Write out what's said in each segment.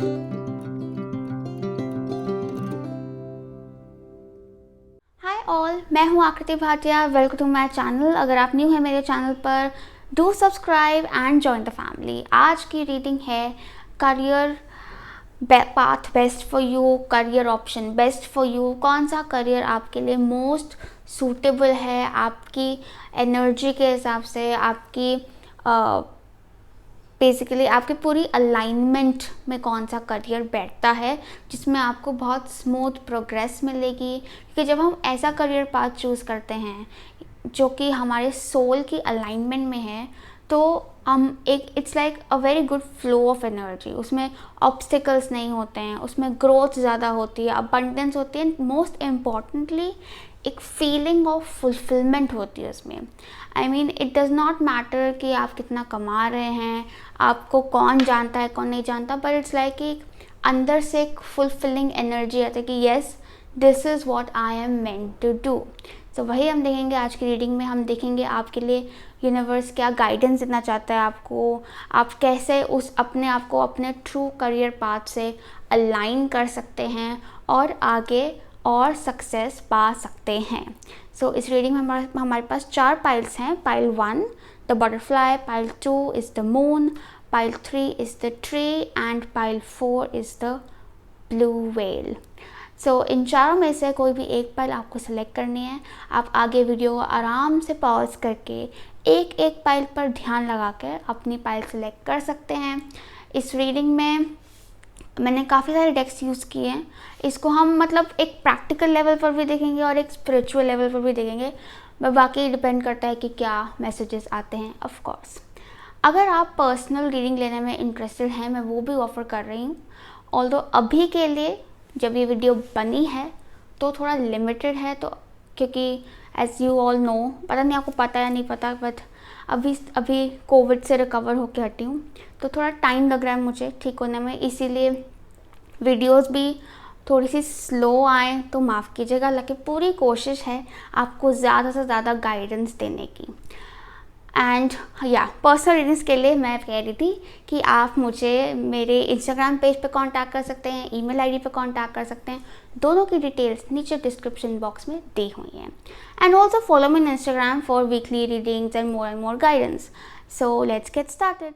Hi all, मैं हूँ Aakriti Bhatia. Welcome to my channel. अगर आप न्यू हैं मेरे चैनल पर, do subscribe and join the family. आज की रीडिंग है career path best for you, career option best for you. कौन सा करियर आपके लिए मोस्ट सूटेबल है, आपकी एनर्जी के हिसाब से, आपकी बेसिकली आपकी पूरी अलाइनमेंट में कौन सा करियर बैठता है जिसमें आपको बहुत स्मूथ प्रोग्रेस मिलेगी। क्योंकि जब हम ऐसा करियर पाथ चूज़ करते हैं जो कि हमारे सोल की अलाइनमेंट में है, तो हम it's like a very good flow of energy. उसमें ऑब्स्टिकल्स नहीं होते हैं, उसमें ग्रोथ ज़्यादा होती है, अबंडेंस होती है, मोस्ट इम्पॉर्टेंटली एक फीलिंग ऑफ फुलफिलमेंट होती है उसमें। I mean it does not matter कि आप कितना कमा रहे हैं, आपको कौन जानता है कौन नहीं जानता, पर इट्स लाइक एक अंदर से एक फुलफिलिंग एनर्जी आती है कि yes, this is what I am meant to do. तो वही हम देखेंगे आज की रीडिंग में। हम देखेंगे आपके लिए यूनिवर्स क्या गाइडेंस देना चाहता है आपको, आप कैसे उस अपने आप को अपने ट्रू करियर पाथ से अलाइन कर सकते हैं और आगे और सक्सेस पा सकते हैं। सो इस रीडिंग में हमारे पास 4 पाइल्स हैं। Pile 1 the butterfly, pile 2 is the moon, pile 3 is the tree and pile 4 is the blue whale. So इन चारों में से कोई भी एक पाइल आपको सेलेक्ट करनी है। आप आगे वीडियो को आराम से पॉज करके एक एक पाइल पर ध्यान लगा कर अपनी पाइल सेलेक्ट कर सकते हैं। इस रीडिंग में मैंने काफ़ी सारे डेक्स यूज़ किए हैं। इसको हम मतलब एक प्रैक्टिकल लेवल पर भी देखेंगे और एक स्पिरिचुअल लेवल पर भी देखेंगे, बट बाकी डिपेंड करता है कि क्या मैसेजेस आते हैं। ऑफ कोर्स अगर आप पर्सनल रीडिंग लेने में इंटरेस्टेड हैं, मैं वो भी ऑफ़र कर रही हूँ। ऑल्दो अभी के लिए जब ये वीडियो बनी है तो थोड़ा लिमिटेड है, तो क्योंकि एज़ यू ऑल नो, पता नहीं आपको पता या नहीं पता, बट अभी कोविड से रिकवर होकर हटी हूँ, तो थोड़ा टाइम लग रहा है मुझे ठीक होने में, इसीलिए वीडियोस भी थोड़ी सी स्लो आए तो माफ़ कीजिएगा। लेकिन पूरी कोशिश है आपको ज़्यादा से ज़्यादा गाइडेंस देने की। एंड या पर्सनल रीडिंग्स के लिए मैं कह रही थी कि आप मुझे मेरे इंस्टाग्राम पेज पे कांटेक्ट कर सकते हैं, ईमेल आईडी पे कांटेक्ट कर सकते हैं। दोनों की डिटेल्स नीचे डिस्क्रिप्शन बॉक्स में दी हुई हैं। And also follow me in Instagram for weekly readings and more guidance. So let's get started.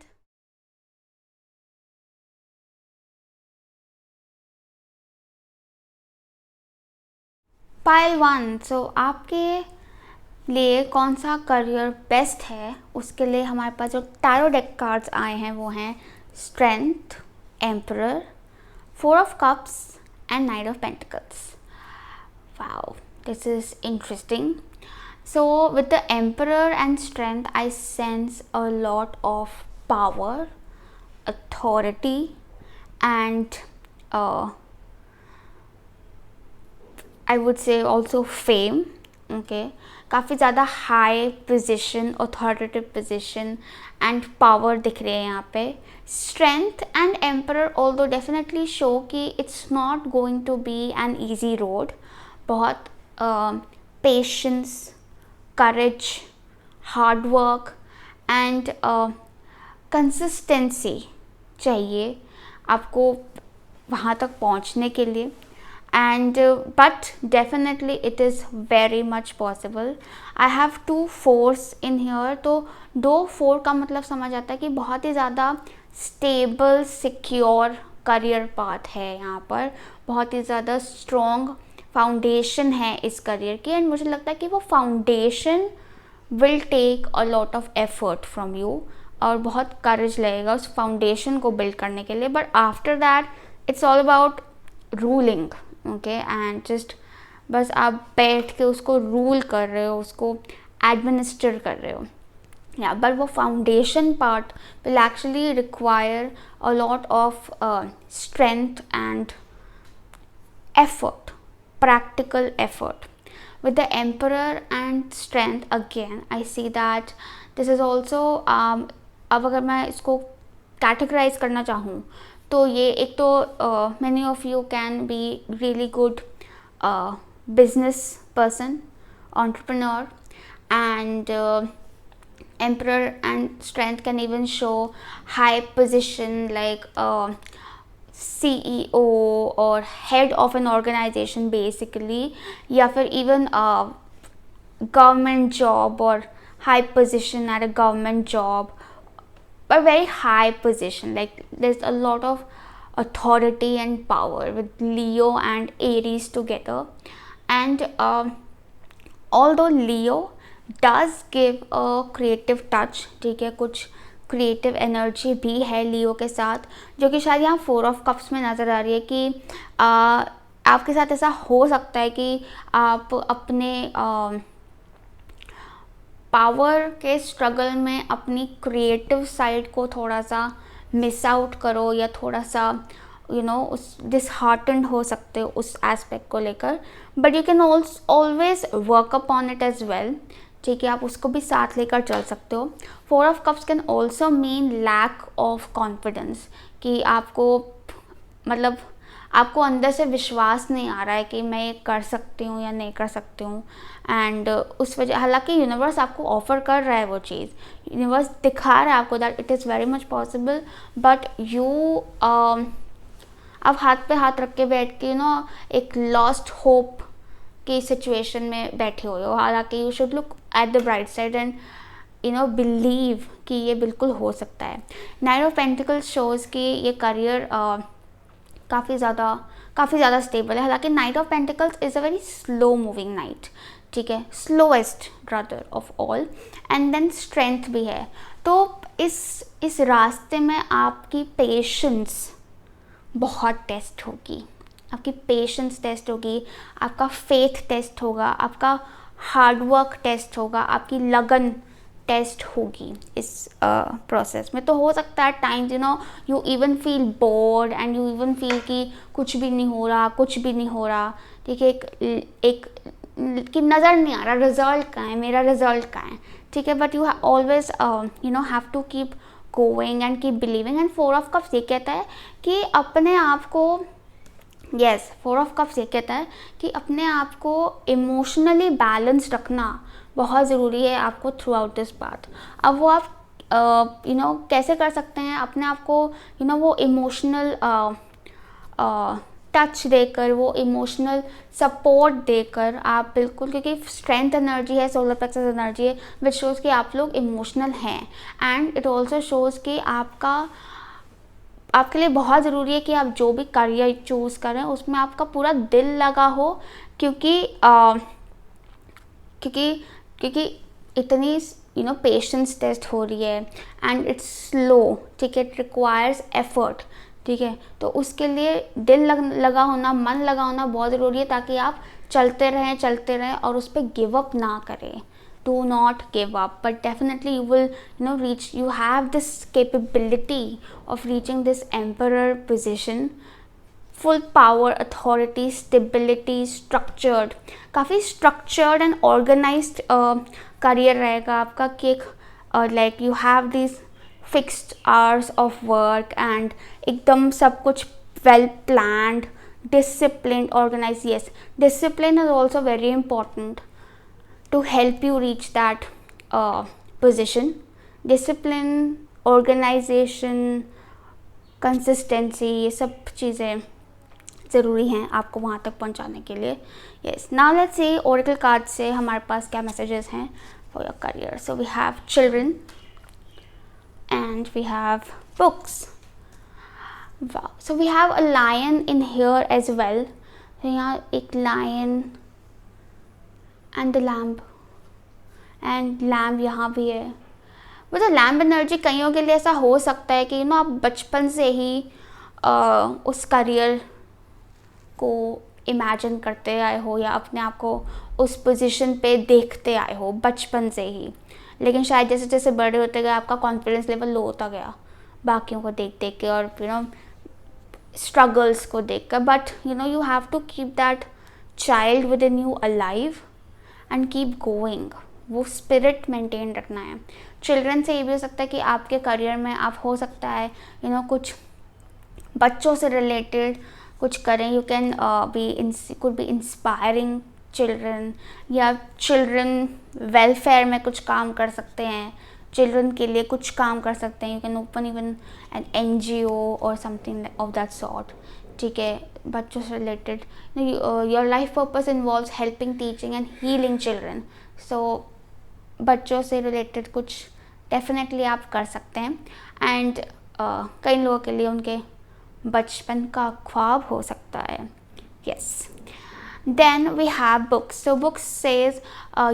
Pile 1, सो आपके लिए कौन सा करियर बेस्ट है, उसके लिए हमारे पास जो टैरो डेक कार्ड्स आए हैं वो हैं strength, emperor, 4 of cups and 9 of pentacles. Wow, this is interesting. So with the emperor and strength I sense a lot of power, authority and I would say also fame. Okay, काफ़ी ज़्यादा high position, authoritative position and power दिख रहे हैं यहाँ पे। Strength and emperor although definitely show कि it's not going to be an easy road. बहुत patience, courage, hard work and consistency चाहिए आपको वहाँ तक पहुँचने के लिए। And but definitely it is very much possible. I have 2 4s in here, तो 2 4 का मतलब समझ आता है कि बहुत ही ज़्यादा स्टेबल सिक्योर करियर पाथ है यहाँ पर। बहुत ही ज़्यादा स्ट्रॉन्ग फाउंडेशन है इस करियर की, एंड मुझे लगता है कि वो foundation will take a lot of effort from you, और बहुत करेज लगेगा उस फाउंडेशन को बिल्ड करने के लिए। But after that it's all about ruling. Okay, and just बस आप बैठ के उसको रूल कर रहे हो, उसको एडमिनिस्टर कर रहे हो। या बट वो foundation part will actually require a lot of strength and effort, practical effort. With the emperor and strength, again I see that this is also अब अगर मैं इसको कैटेगराइज करना चाहूँ तो ये एक तो many of you can be really good business person, entrepreneur, and emperor and strength can even show high position like CEO और head of an organisation basically, या फिर इवन गवर्नमेंट जॉब और high position at a government job, but very high position. Like there's a lot of authority and power with Leo and Aries together. And although Leo does give a creative touch, ठीक है, कुछ creative energy भी है लियो के साथ, जो कि शायद यहाँ 4 ऑफ कप्स में नज़र आ रही है कि आपके साथ ऐसा हो सकता है कि आप अपने पावर के स्ट्रगल में अपनी क्रिएटिव साइड को थोड़ा सा मिस आउट करो, या थोड़ा सा उस डिसहार्टन्ड हो सकते हो उस एस्पेक्ट को लेकर, but you can always work upon it as well, ठीक है, आप उसको भी साथ लेकर चल सकते हो। 4 of cups can also mean lack of confidence, कि आपको मतलब आपको अंदर से विश्वास नहीं आ रहा है कि मैं ये कर सकती हूँ या नहीं कर सकती हूँ, एंड उस वजह, हालांकि यूनिवर्स आपको ऑफर कर रहा है वो चीज़, यूनिवर्स दिखा रहा है आपको that it is very much possible, but you आप हाथ पे हाथ रख के बैठ के एक लॉस्ट होप की सिचुएशन में बैठे हुए हो। हालांकि you should look at the bright side and believe कि ये बिल्कुल हो सकता है। नाइट ऑफ पेंटिकल्स शोज़ कि ये करियर काफ़ी ज़्यादा स्टेबल है। हालांकि knight of pentacles is a very slow moving knight, ठीक है, slowest rather of all, and then strength भी है। तो इस रास्ते में आपकी पेशेंस बहुत टेस्ट होगी, आपकी पेशेंस टेस्ट होगी, आपका फेथ टेस्ट होगा, आपका हार्डवर्क टेस्ट होगा, आपकी लगन टेस्ट होगी इस प्रोसेस में। तो हो सकता है times you even feel bored and you even feel कि कुछ भी नहीं हो रहा, ठीक है, एक कि नज़र नहीं आ रहा रिजल्ट कहाँ है, मेरा रिजल्ट कहाँ है, ठीक है, but you always have to keep going and keep believing. And 4 of cups ये कहता है कि अपने आप को 4 ऑफ कप्स ये कहता है कि अपने आप को इमोशनली बैलेंस्ड रखना बहुत ज़रूरी है आपको थ्रू आउट दिस पाथ। अब वो आप कैसे कर सकते हैं अपने आप को वो इमोशनल टच देकर, वो इमोशनल सपोर्ट देकर आप बिल्कुल, क्योंकि स्ट्रेंथ एनर्जी है, सोलर प्लेक्सस एनर्जी है, विच शोज़ कि आप लोग इमोशनल हैं, एंड इट ऑल्सो शोज़ कि आपके लिए बहुत ज़रूरी है कि आप जो भी करियर चूज़ करें उसमें आपका पूरा दिल लगा हो, क्योंकि इतनी पेशेंस टेस्ट हो रही है एंड इट्स स्लो, ठीक है, इट रिक्वायर्स एफर्ट, ठीक है, तो उसके लिए दिल लगा होना, मन लगा होना बहुत ज़रूरी है, ताकि आप चलते रहें और उस पर गिव अप ना करें। Do not give up, but definitely you will reach, you have this capability of reaching this emperor position, full power, authority, stability, structured, काफ़ी structured and organized career रहेगा आपका, कि like you have these fixed hours of work and एकदम सब कुछ well planned, disciplined, organized. Yes, discipline is also very important to help you reach that position. Discipline, organization, consistency, ये सब चीज़ें ज़रूरी हैं आपको वहाँ तक पहुँचाने के लिए। Yes, now let's see oracle cards से हमारे पास क्या messages हैं for your career. So we have children and we have books. Wow. So we have a lion in here as well. तो यहाँ एक lion and the lamb, and lamb यहाँ भी है। मतलब लैम्ब एनर्जी कईयों के लिए ऐसा हो सकता है कि आप बचपन से ही उस करियर को इमेजिन करते आए हो, या अपने आप को उस पोजीशन पे देखते आए हो बचपन से ही, लेकिन शायद जैसे जैसे बड़े होते गए आपका कॉन्फिडेंस लेवल लो होता गया बाकियों को देख देख के और स्ट्रगल्स को देख कर, but you have to keep that child within you alive and keep going. वो स्पिरिट मेंटेन रखना है। चिल्ड्रन से ये भी हो सकता है कि आपके करियर में आप हो सकता है कुछ बच्चों से रिलेटेड कुछ करें। You can could be inspiring children, yeah children welfare में कुछ काम कर सकते हैं चिल्ड्रन के लिए कुछ काम कर सकते हैं। You can open even an NGO or something of that sort, ठीक है, बच्चों से related. Your life purpose involves helping, teaching and healing children. So बच्चों से रिलेटेड कुछ डेफिनेटली आप कर सकते हैं। एंड कई लोगों के लिए उनके बचपन का ख्वाब हो सकता है। Yes, then we have books. So books says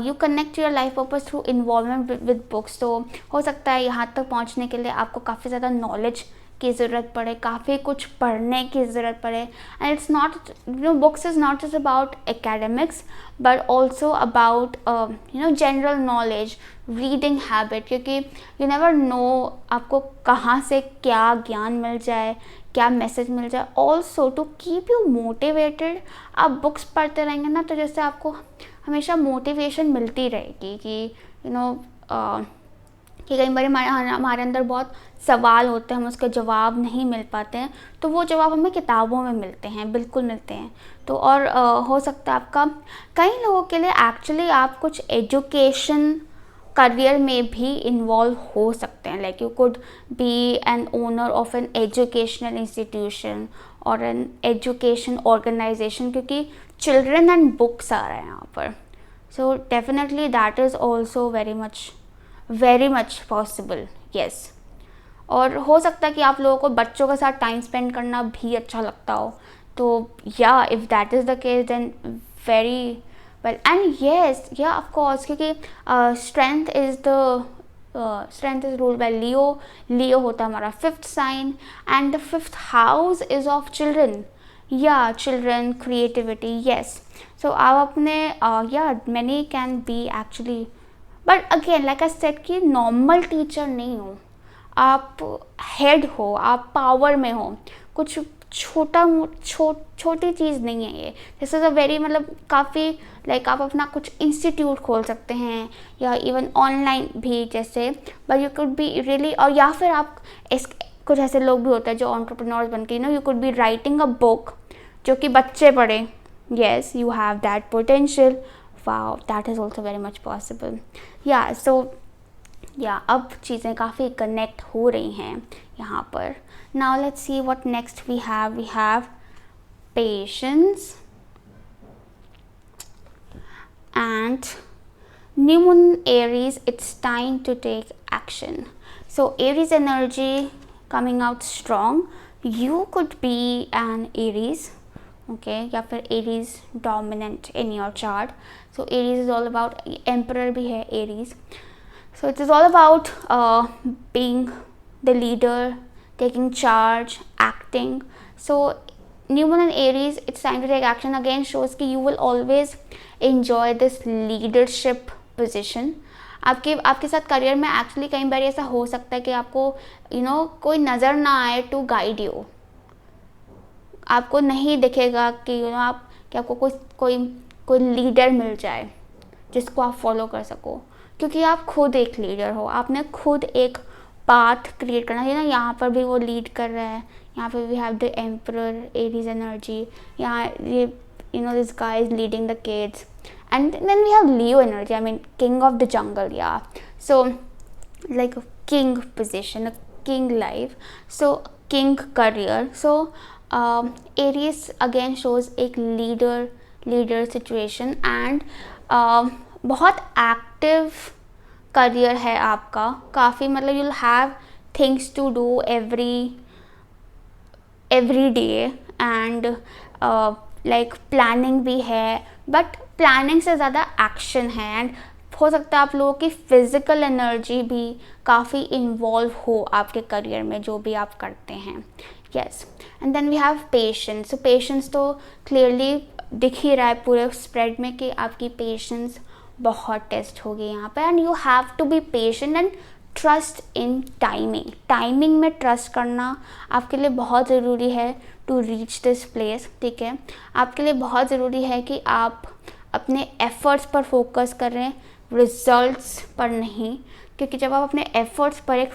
you connect your life purpose through involvement with books. So हो सकता है यहाँ तक पहुँचने के लिए आपको काफ़ी ज़्यादा नॉलेज की ज़रूरत पड़े, काफ़ी कुछ पढ़ने की ज़रूरत पड़े। And it's not, books is not just about academics but also about general knowledge, reading habit, क्योंकि यू नेवर नो आपको कहाँ से क्या ज्ञान मिल जाए, क्या मैसेज मिल जाए। Also to keep you motivated, आप बुक्स पढ़ते रहेंगे ना तो जैसे आपको हमेशा मोटिवेशन मिलती रहेगी कि कि कई बार हमारे अंदर बहुत सवाल होते हैं, हम उसके जवाब नहीं मिल पाते हैं, तो वो जवाब हमें किताबों में मिलते हैं, बिल्कुल मिलते हैं। तो और हो सकता है आपका, कई लोगों के लिए एक्चुअली आप कुछ एजुकेशन करियर में भी इन्वॉल्व हो सकते हैं। Like you could be an owner of an educational institution और एन एजुकेशन ऑर्गेनाइजेशन, क्योंकि चिल्ड्रन एंड बुक्स आ रहे हैं यहाँ पर। So definitely that is also very much possible. Yes, और हो सकता है कि आप लोगों को बच्चों के साथ टाइम स्पेंड करना भी अच्छा लगता हो। तो yeah if that is the case then very well, and yes, yeah of course, क्योंकि strength is ruled by Leo. Leo होता है हमारा 5th sign, and the 5th house is of children. Yeah children, creativity, yes. So आप अपने या many can be actually, but again like I said कि normal teacher नहीं हो आप, हेड हो आप, पावर में हो, कुछ छोटी चीज़ नहीं है ये। दिस इज़ अ वेरी, मतलब काफ़ी लाइक आप अपना कुछ इंस्टीट्यूट खोल सकते हैं या इवन ऑनलाइन भी, जैसे but you could be really, और या फिर आप कुछ ऐसे लोग भी होते हैं जो एंटरप्रेन्योर्स बन के you could be writing a book जो कि बच्चे पढ़ें। Yes, you have that potential. Wow, that is also very much possible. या सो या अब चीज़ें काफ़ी कनेक्ट हो रही हैं यहाँ पर। Now let's see what next we have. We have patience and new moon Aries. It's time to take action. So Aries energy coming out strong. You could be an Aries, okay, या फिर Aries dominant in your chart. So Aries is all about, Emperor भी है Aries. So it is all about being the leader, taking charge, acting. So new moon in Aries, it's time to take action. Again shows कि you will always enjoy this leadership position. आपके साथ career में actually कई बार ऐसा हो सकता है कि आपको कोई नज़र ना आए टू गाइड यू। आपको नहीं दिखेगा कि आपको कोई लीडर मिल जाए जिसको आप फॉलो कर सको, क्योंकि आप खुद एक लीडर हो। आपने खुद एक पाथ क्रिएट करना है ना। यहाँ पर भी वो लीड कर रहा है, यहाँ पे we have the emperor Aries energy, यहाँ ये this guy is leading the kids, and then we have Leo energy, I mean king of the jungle, या so like king position, king life, so king career. So Aries again shows एक leader situation, and बहुत active career है आपका, काफ़ी, मतलब you'll have things to do every day, and like planning भी है, but planning से ज़्यादा एक्शन है। एंड हो सकता है आप लोगों की फिज़िकल एनर्जी भी काफ़ी इन्वॉल्व हो आपके करियर में, जो भी आप करते हैं। Yes, and then we have patience. So patience तो क्लियरली दिख ही रहा है पूरे स्प्रेड में कि आपकी पेशेंस बहुत टेस्ट होगी यहाँ पे। And you have to be patient and trust in timing में ट्रस्ट करना आपके लिए बहुत ज़रूरी है टू रीच दिस प्लेस, ठीक है। आपके लिए बहुत ज़रूरी है कि आप अपने एफर्ट्स पर फोकस करें, रिजल्ट्स पर नहीं, क्योंकि जब आप अपने एफर्ट्स पर एक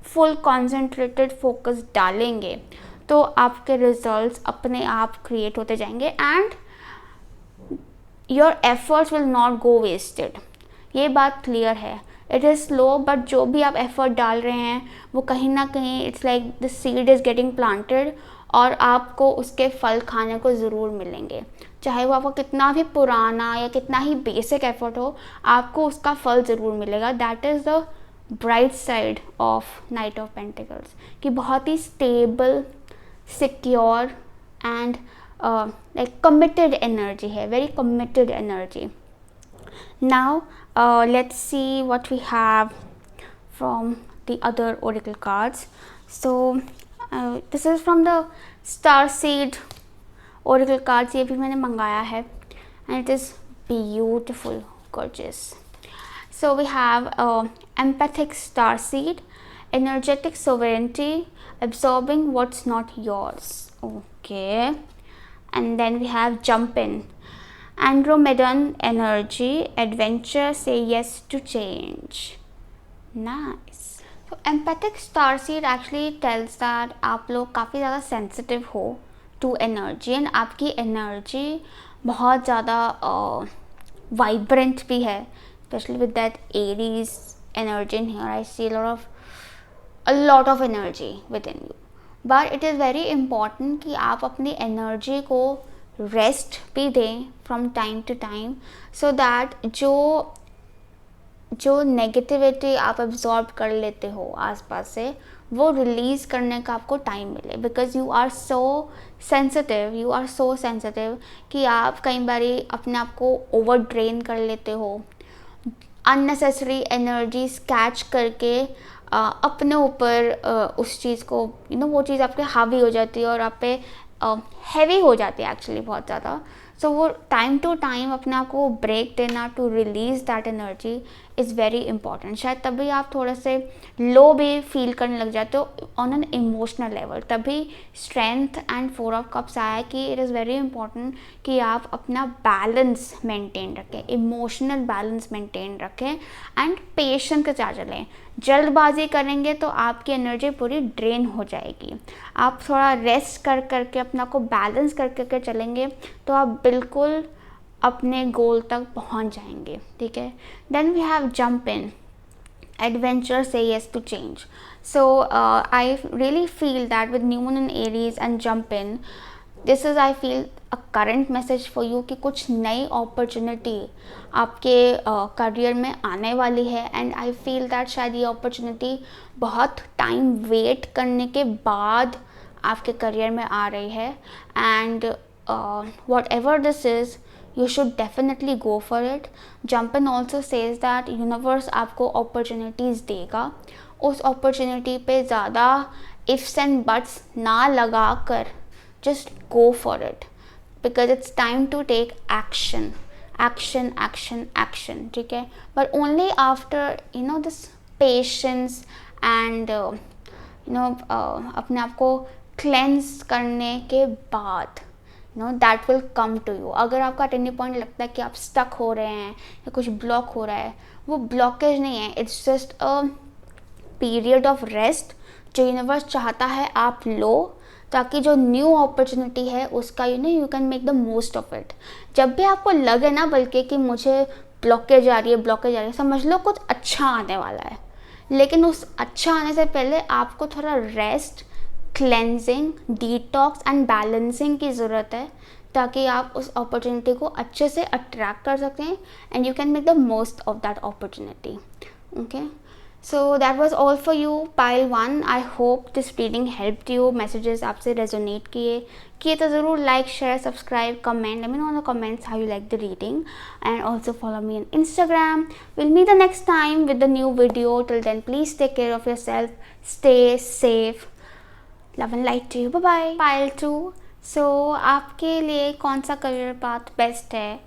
फुल कॉन्सेंट्रेटेड फोकस डालेंगे तो आपके रिजल्ट्स अपने आप क्रिएट होते जाएंगे, and your efforts will not go wasted. ये बात क्लियर है। इट इज़ स्लो, बट जो भी आप एफर्ट डाल रहे हैं वो कहीं ना कहीं it's like the seed is getting planted, और आपको उसके फल खाने को ज़रूर मिलेंगे। चाहे वो आपका कितना भी पुराना या कितना ही बेसिक एफर्ट हो, आपको उसका फल ज़रूर मिलेगा। That is the bright side of knight of pentacles, कि बहुत ही stable, secure and like committed energy है, very committed energy. Now let's see what we have from the other oracle cards. So this is from the Starseed oracle cards, ये भी मैंने मंगाया है, and it is beautiful, gorgeous. So we have empathic starseed, energetic sovereignty, absorbing what's not yours. Okay, and then we have jump in, Andromedan energy, adventure, say yes to change. Nice. So empathic starseed actually tells that आप लोग काफ़ी ज़्यादा sensitive हो to energy, and आपकी energy बहुत ज़्यादा vibrant भी है, especially with that Aries energy in here. I see a lot of energy within you, but it is very important कि आप अपनी energy को रेस्ट भी दें from time to time, so that जो नेगेटिविटी आप एब्जॉर्ब कर लेते हो आसपास से, वो रिलीज़ करने का आपको टाइम मिले, because you are so sensitive कि आप कई बार अपने आप को ओवर ड्रेन कर लेते हो, अननेसेसरी एनर्जीज कैच करके अपने ऊपर उस चीज़ को वो चीज़ आपके हावी हो जाती है और आप पे हैवी हो जाती है एक्चुअली बहुत ज़्यादा। सो वो टाइम टू टाइम अपने आप को ब्रेक देना to release that energy is very important. शायद तभी आप थोड़े से लो भी फील करने लग जाते हो ऑन एन इमोशनल लेवल, तभी स्ट्रेंथ एंड 4 ऑफ कप्स आया कि इट इज़ वेरी इंपॉर्टेंट कि आप अपना बैलेंस मेंटेन रखें, इमोशनल बैलेंस मेंटेन रखें एंड पेशेंस के साथ चलें। जल्दबाजी करेंगे तो आपकी एनर्जी पूरी ड्रेन हो जाएगी। आप थोड़ा रेस्ट कर करके अपना को बैलेंस कर करके चलेंगे तो आप बिल्कुल अपने गोल तक पहुंच जाएंगे, ठीक है। Then we have jump in, adventure, say yes to change. So I really feel that with new moon in Aries and jump in, this is I feel a current message for you कि कुछ नई opportunity आपके career में आने वाली है, and I feel that शायद ये opportunity बहुत टाइम वेट करने के बाद आपके करियर में आ रही है, and whatever this is, you should definitely go for it. Jump in also says that universe आपको opportunities देगा, उस opportunity पे ज़्यादा ifs and buts ना लगा कर just go for it, because it's time to take action, ठीक है। but only after this patience and अपने आप को cleanse करने के बाद that will come to you. अगर आपका टर्निंग पॉइंट लगता है कि आप स्टक हो रहे हैं या कुछ ब्लॉक हो रहा है, वो ब्लॉकेज नहीं है, it's just a period of rest जो यूनिवर्स चाहता है आप लो, ताकि जो न्यू अपॉर्चुनिटी है उसका you can make the most of it. जब भी आपको लगे ना बल्कि कि मुझे ब्लॉकेज आ रही है, समझ लो कुछ अच्छा आने वाला है, लेकिन उस अच्छा आने से पहले आपको थोड़ा rest, cleansing, detox and balancing की ज़रूरत है, ताकि आप उस अपॉर्चुनिटी को अच्छे से अट्रैक्ट कर सकें and you can make the most of that opportunity. Okay, so that was all for you pile 1। I hope this reading helped you. Messages आपसे रेजोनेट किए तो ज़रूर like, share, subscribe, comment, let me know in the comments how you like the reading, and also follow me on Instagram. We'll meet the next time with the new video. Till then, please take care of yourself, stay safe. Love and light to you, bye bye. Pile 2, so आपके लिए कौन सा career path best है,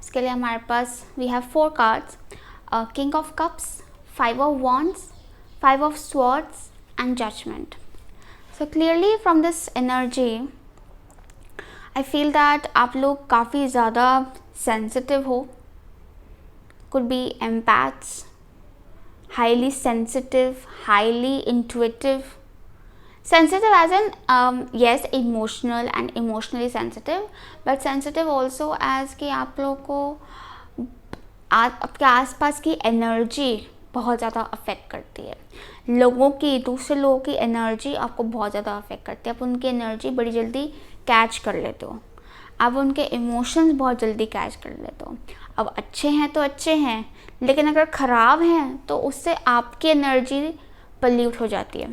उसके लिए हमारे पास we have 4 cards, king of cups, 5 of wands, 5 of swords and judgment. So clearly from this energy I feel that आप लोग काफ़ी ज़्यादा सेंसिटिव हो, could be empaths, highly sensitive, highly intuitive, sensitive as in yes, emotional and emotionally sensitive, but sensitive also as कि आप लोगों को आपके आसपास की एनर्जी बहुत ज़्यादा अफेक्ट करती है। दूसरे लोगों की एनर्जी आपको बहुत ज़्यादा अफेक्ट करती है। आप उनकी एनर्जी बड़ी जल्दी कैच कर लेते हो, आप उनके इमोशंस बहुत जल्दी कैच कर लेते हो। अब अच्छे हैं तो अच्छे हैं, लेकिन अगर ख़राब हैं तो उससे आपकी एनर्जी पल्यूट हो जाती है।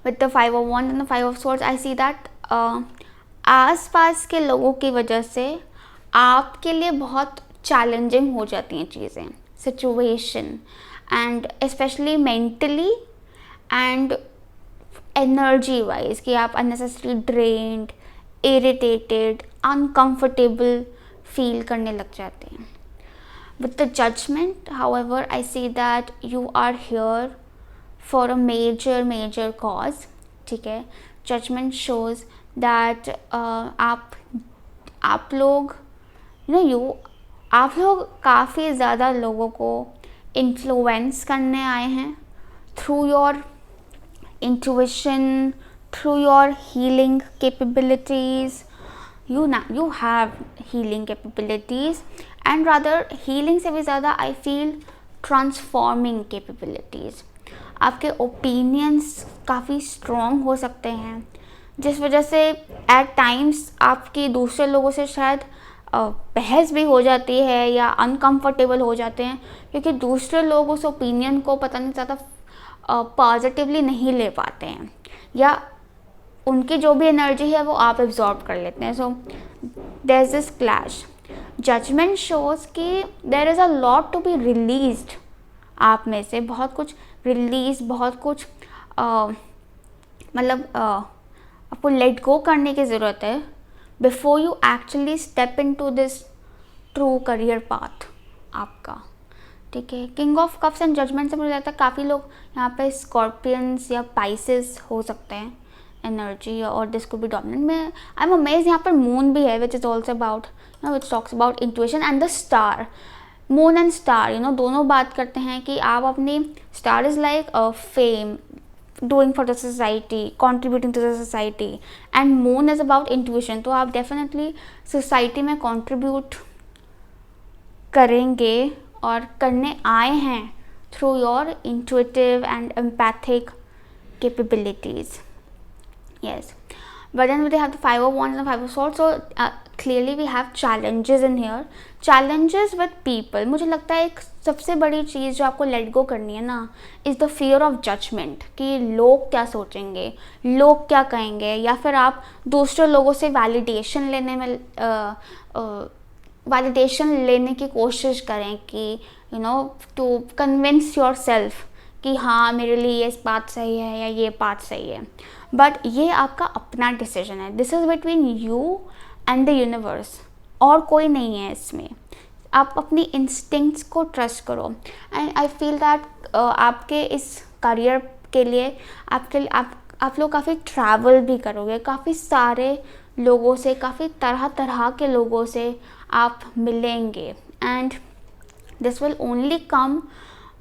With the 5 of Wands and the 5 of Swords I see that आस पास के लोगों की वजह से आपके लिए बहुत चैलेंजिंग हो जाती हैं चीज़ें, situation, and specially mentally and energy wise, कि आप unnecessary drained, irritated, uncomfortable feel करने लग जाते हैं। With the judgment, however, I see that you are here for a major cause. ठीक है, judgment shows that आप लोग आप लोग काफ़ी ज़्यादा लोगों को इन्फ्लुएंस करने आए हैं through your intuition, through your healing capabilities. You have healing capabilities, and rather healing से भी ज़्यादा I feel transforming capabilities. आपके opinions काफ़ी strong हो सकते हैं, जिस वजह से at times आपकी दूसरे लोगों से शायद बहस भी हो जाती है या अनकंफर्टेबल हो जाते हैं, क्योंकि दूसरे लोग उस ओपिनियन को पता नहीं ज़्यादा पॉजिटिवली नहीं ले पाते हैं, या उनकी जो भी एनर्जी है वो आप एब्जॉर्ब कर लेते हैं। So there is this clash. Judgment shows कि there is a lot to be released, आप में से बहुत कुछ रिलीज, बहुत कुछ आपको लेट गो करने की ज़रूरत है before you actually step into this true career path आपका। ठीक है, king of cups and judgement से मुझे लगता है काफ़ी लोग यहाँ पे स्कॉर्पियंस या पाइसेस हो सकते हैं एनर्जी, और दिस कुड बी डोमिनेंट में। आई एम अमेज्ड, यहाँ पर मून भी है which is also about which talks about intuition and the star. Moon and star दोनों बात करते हैं कि आप अपनी, star is like fame, doing for the society, contributing to the society, and moon is about intuition. तो आप definitely society में कॉन्ट्रीब्यूट करेंगे और करने आए हैं through your intuitive and empathic capabilities. Yes, but then we have the 5 of Wands and the 5 of Swords. So clearly we have challenges in here. Challenges with people. मुझे लगता है एक सबसे बड़ी चीज़ जो आपको लेट गो करनी है ना, is the fear of judgement, कि लोग क्या सोचेंगे, लोग क्या कहेंगे, या फिर आप दूसरे लोगों से वैलिडेशन लेने की कोशिश करें कि टू कन्विंस योर सेल्फ कि हाँ मेरे लिए ये बात सही है या ये बात सही है। बट ये आपका अपना डिसीजन है, this is between you and the universe, और कोई नहीं है इसमें। आप अपनी इंस्टिंक्ट्स को ट्रस्ट करो, एंड आई फील दैट आपके इस करियर के लिए आप लोग काफ़ी ट्रैवल भी करोगे, काफ़ी सारे लोगों से, काफ़ी तरह तरह के लोगों से आप मिलेंगे, and this will only come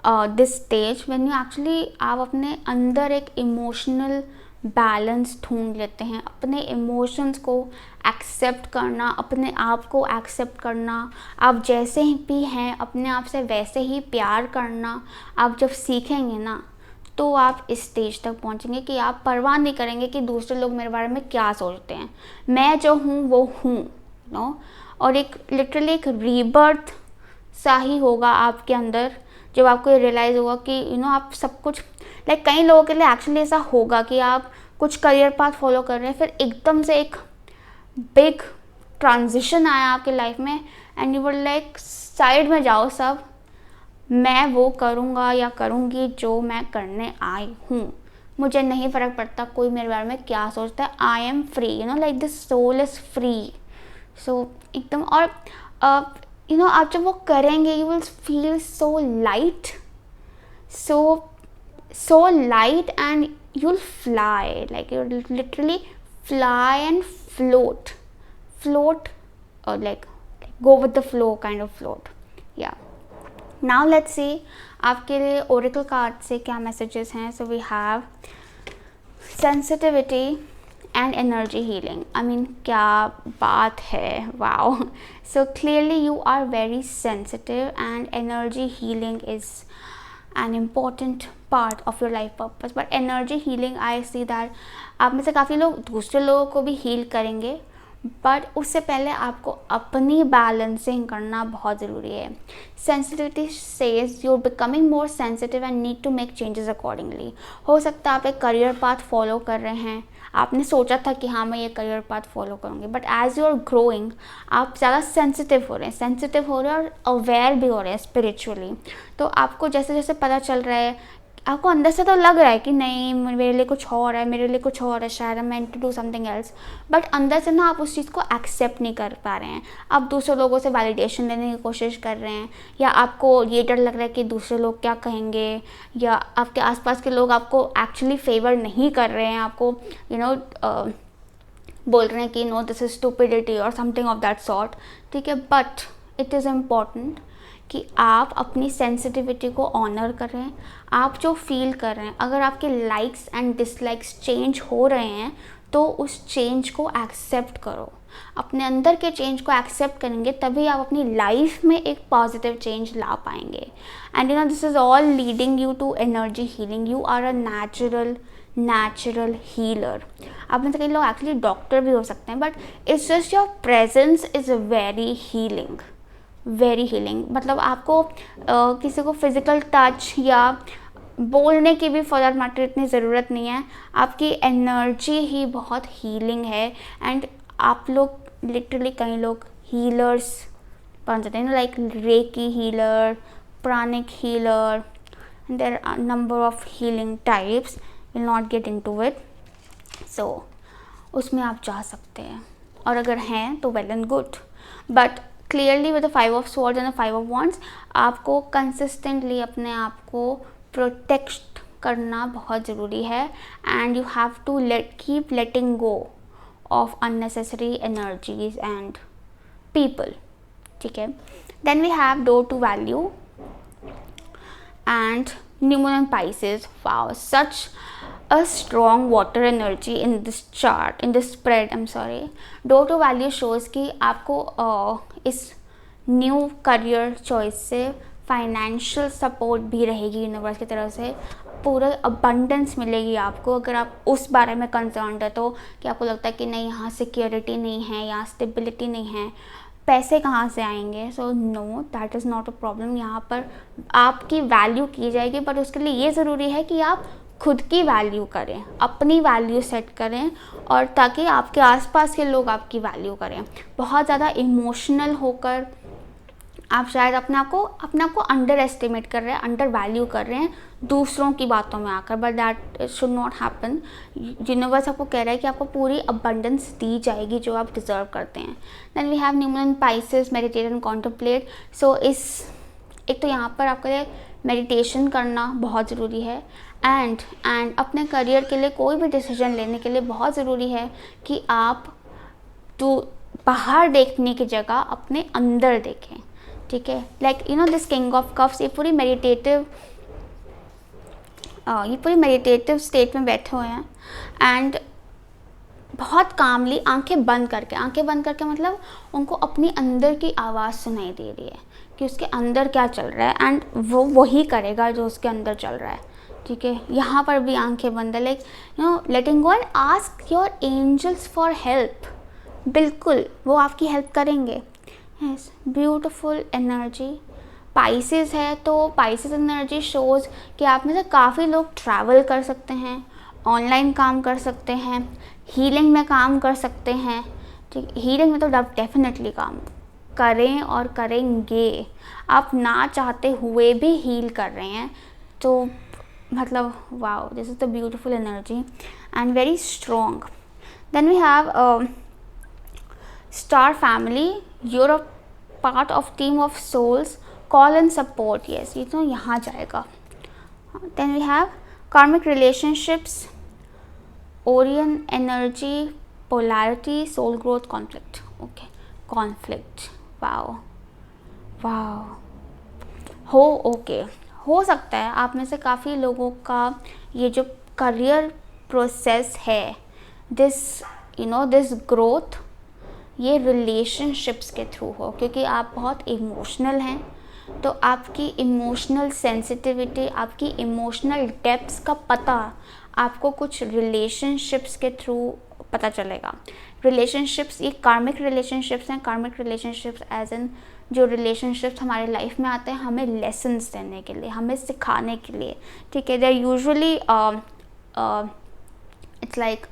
this stage when you actually आप अपने अंदर एक इमोशनल बैलेंस ढूंढ लेते हैं, अपने इमोशंस को एक्सेप्ट करना, अपने आप को एक्सेप्ट करना, आप जैसे ही भी हैं अपने आप से वैसे ही प्यार करना। आप जब सीखेंगे ना तो आप इस स्टेज तक पहुंचेंगे कि आप परवाह नहीं करेंगे कि दूसरे लोग मेरे बारे में क्या सोचते हैं, मैं जो हूँ वो हूँ और एक लिटरली एक रीबर्थ सा ही होगा आपके अंदर, जब आपको ये रियलाइज़ होगा कि आप सब कुछ कई लोगों के लिए एक्चुअली ऐसा होगा कि आप कुछ करियर पाथ फॉलो कर रहे हैं, फिर एकदम से एक बिग ट्रांजिशन आया आपके लाइफ में, एंड यू वर साइड में जाओ सब, मैं वो करूँगा या करूँगी जो मैं करने आई हूँ, मुझे नहीं फ़र्क पड़ता कोई मेरे बारे में क्या सोचता है, I am free, this soul is free. So एकदम, और आप जब वो करेंगे you will feel so light, so light, and you'll fly, you'll literally fly and float, or go with the flow kind of float. Yeah, now let's see आपके लिए oracle card से क्या messages हैं. So we have sensitivity and energy healing. I mean, क्या बात है, wow. So clearly you are very sensitive, and energy healing is an important part of your life purpose. But energy healing, I see that आप में से काफ़ी लोग दूसरे लोगों को भी हील करेंगे, बट उससे पहले आपको अपनी बैलेंसिंग करना बहुत ज़रूरी है. Sensitivity says you are becoming more sensitive and need to make changes accordingly. हो सकता है आप एक करियर पाथ फॉलो कर रहे हैं, आपने सोचा था कि हाँ मैं ये करियर पाथ फॉलो करूँगी, but as you are growing आप ज़्यादा सेंसिटिव हो रहे हैं और अवेयर भी हो रहे हैं स्पिरिचुअली. तो आपको जैसे जैसे पता चल रहा है, आपको अंदर से तो लग रहा है कि नहीं मेरे लिए कुछ और है, शायद I meant to do something else, but अंदर से ना आप उस चीज़ को एक्सेप्ट नहीं कर पा रहे हैं. आप दूसरे लोगों से वैलिडेशन लेने की कोशिश कर रहे हैं, या आपको ये डर लग रहा है कि दूसरे लोग क्या कहेंगे, या आपके आसपास के लोग आपको एक्चुअली फेवर नहीं कर रहे हैं, आपको बोल रहे हैं कि नो दिस इज स्टूपिडिटी और समथिंग ऑफ दैट सॉर्ट. ठीक है, बट इट इज़ इम्पॉर्टेंट कि आप अपनी सेंसिटिविटी को ऑनर कर रहे हैं. आप जो फील कर रहे हैं, अगर आपके लाइक्स एंड डिसलाइक्स चेंज हो रहे हैं तो उस चेंज को एक्सेप्ट करो. अपने अंदर के चेंज को एक्सेप्ट करेंगे तभी आप अपनी लाइफ में एक पॉजिटिव चेंज ला पाएंगे. And this is all leading you to energy healing. You are a natural healer. आप में से कई लोग एक्चुअली डॉक्टर भी हो सकते हैं, but it's just your presence is very healing. मतलब आपको किसी को फिज़िकल टच या बोलने की भी फॉर दैट मैटर इतनी ज़रूरत नहीं है. आपकी एनर्जी ही बहुत हीलिंग है. एंड आप लोग लिटरली कई लोग हीलर्स बन जाते हैं, like reiki healer, pranic healer, there are number of healing types. Will not get into it. So उसमें आप जा सकते हैं, और अगर हैं तो well and good. But clearly with the 5 of swords and the 5 of wands आपको कंसिस्टेंटली अपने आप को प्रोटेक्ट करना बहुत ज़रूरी है. And you have to keep letting go of unnecessary energies and people. ठीक है, then we have door to value and new moon and Pisces. Wow, such a strong water energy in this chart, in this spread. I'm sorry. Door to value shows कि आपको इस new career choice से financial support भी रहेगी universe की तरफ से. पूरा अबंडेंस मिलेगी आपको अगर आप उस बारे में कंसर्न्ड है तो, कि आपको लगता है कि नहीं यहाँ सिक्योरिटी नहीं है, यहाँ स्टेबिलिटी नहीं है, पैसे कहाँ से आएंगे. So no, that is not a problem. यहाँ पर आपकी वैल्यू की जाएगी, बट उसके लिए ये ज़रूरी है कि आप खुद की वैल्यू करें, अपनी वैल्यू सेट करें, और ताकि आपके आसपास के लोग आपकी वैल्यू करें. बहुत ज़्यादा इमोशनल होकर आप शायद अपने आप को अंडर एस्टिमेट कर रहे हैं, अंडर वैल्यू कर रहे हैं दूसरों की बातों में आकर, but that should not happen. Universe आपको कह रहा है कि आपको पूरी अबंडेंस दी जाएगी जो आप डिज़र्व करते हैं. Then we have new moon and Pisces, meditate and contemplate. So एक तो यहाँ पर आपके लिए मेडिटेशन करना बहुत ज़रूरी है. एंड अपने करियर के लिए कोई भी डिसीजन लेने के लिए बहुत ज़रूरी है कि आप बाहर देखने की जगह अपने अंदर देखें. ठीक है, like this king of cups, ये पूरी मेडिटेटिव स्टेट में बैठे हुए हैं. एंड बहुत कामली आंखें बंद करके मतलब उनको अपनी अंदर की आवाज़ सुनाई दे रही है कि उसके अंदर क्या चल रहा है, एंड वो वही करेगा जो उसके अंदर चल रहा है. ठीक है, यहाँ पर भी आंखें बंद है, like letting go and ask your angels for help. बिल्कुल वो आपकी हेल्प करेंगे. Yes, beautiful energy. पाइसेस है तो पाइसेस एनर्जी शोज़ कि आप में से काफ़ी लोग ट्रैवल कर सकते हैं, ऑनलाइन काम कर सकते हैं, हीलिंग में काम कर सकते हैं. ठीक, हीलिंग में तो डेफिनेटली काम करें और करेंगे. आप ना चाहते हुए भी हील कर रहे हैं, तो मतलब wow, this is the beautiful energy and very strong. Then we have star family. You're a part of team of souls, call and support. Yes, ये तो यहाँ जाएगा. Then we have karmic relationships, Orion energy, polarity, soul growth, conflict. Okay, conflict. Wow okay. हो सकता है आप में से काफ़ी लोगों का ये जो करियर प्रोसेस है, दिस ग्रोथ, ये रिलेशनशिप्स के थ्रू हो, क्योंकि आप बहुत इमोशनल हैं, तो आपकी इमोशनल सेंसिटिविटी, आपकी इमोशनल डेप्थ्स का पता आपको कुछ रिलेशनशिप्स के थ्रू पता चलेगा। रिलेशनशिप्स, ये कार्मिक रिलेशनशिप्स हैं। कार्मिक रिलेशनशिप्स एज इन जो रिलेशनशिप्स हमारे लाइफ में आते हैं हमें लेसन्स देने के लिए, हमें सिखाने के लिए, ठीक है। They are usually it's like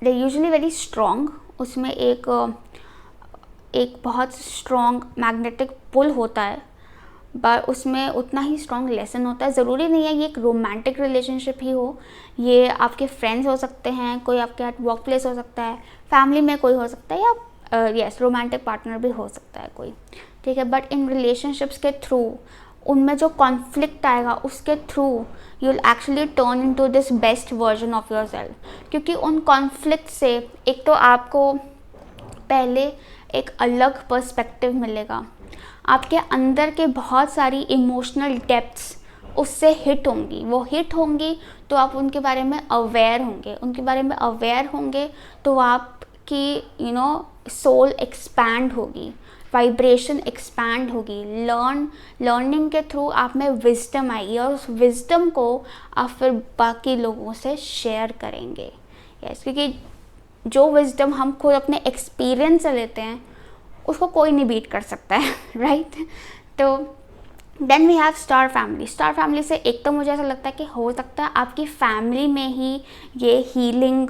they usually very strong. उसमें एक बहुत स्ट्रॉन्ग मैग्नेटिक पुल होता है, पर उसमें उतना ही स्ट्रॉन्ग लेसन होता है। ज़रूरी नहीं है ये एक रोमांटिक रिलेशनशिप ही हो, ये आपके फ्रेंड्स हो सकते हैं, कोई आपके वर्क प्लेस हो सकता है, फैमिली में कोई हो सकता है, या यस रोमांटिक पार्टनर भी हो सकता है कोई, ठीक है। बट इन रिलेशनशिप्स के थ्रू उनमें जो कॉन्फ्लिक्ट आएगा उसके through you will actually turn into this best version of your self, क्योंकि उन कॉन्फ्लिक्ट से एक तो आपको पहले एक अलग पर्सपेक्टिव मिलेगा, आपके अंदर के बहुत सारी इमोशनल डेप्थ्स उससे हिट होंगी। वो हिट होंगी तो आप उनके बारे में अवेयर होंगे, उनके बारे में अवेयर होंगे तो आपकी सोल एक्सपैंड होगी, वाइब्रेशन एक्सपैंड होगी। लर्निंग के थ्रू आप में विजडम आएगी और उस विजडम को आप फिर बाकी लोगों से शेयर करेंगे। यस, क्योंकि जो विजडम हम खुद अपने एक्सपीरियंस से लेते हैं उसको कोई नहीं बीट कर सकता है, राइट। तो then we have star family. Star family से एक तो मुझे ऐसा लगता है कि हो सकता है आपकी फैमिली में ही ये हीलिंग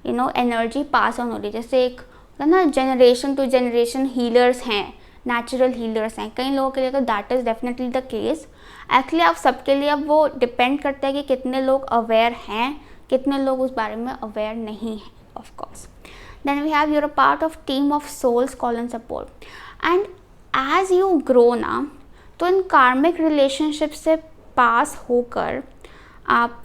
एनर्जी पास ऑन हो रही, जैसे एक ना जनरेशन टू जनरेशन हीलर्स हैं, नेचुरल हीलर्स हैं कई लोगों के लिए, तो that is definitely the case. Actually आप सबके लिए अब वो डिपेंड करता है कि कितने लोग अवेयर हैं, कितने लोग उस बारे में अवेयर नहीं हैं, of course. Then we have you're a part of team of souls call and support, and as you grow ना, तो इन कार्मिक रिलेशनशिप से पास होकर आप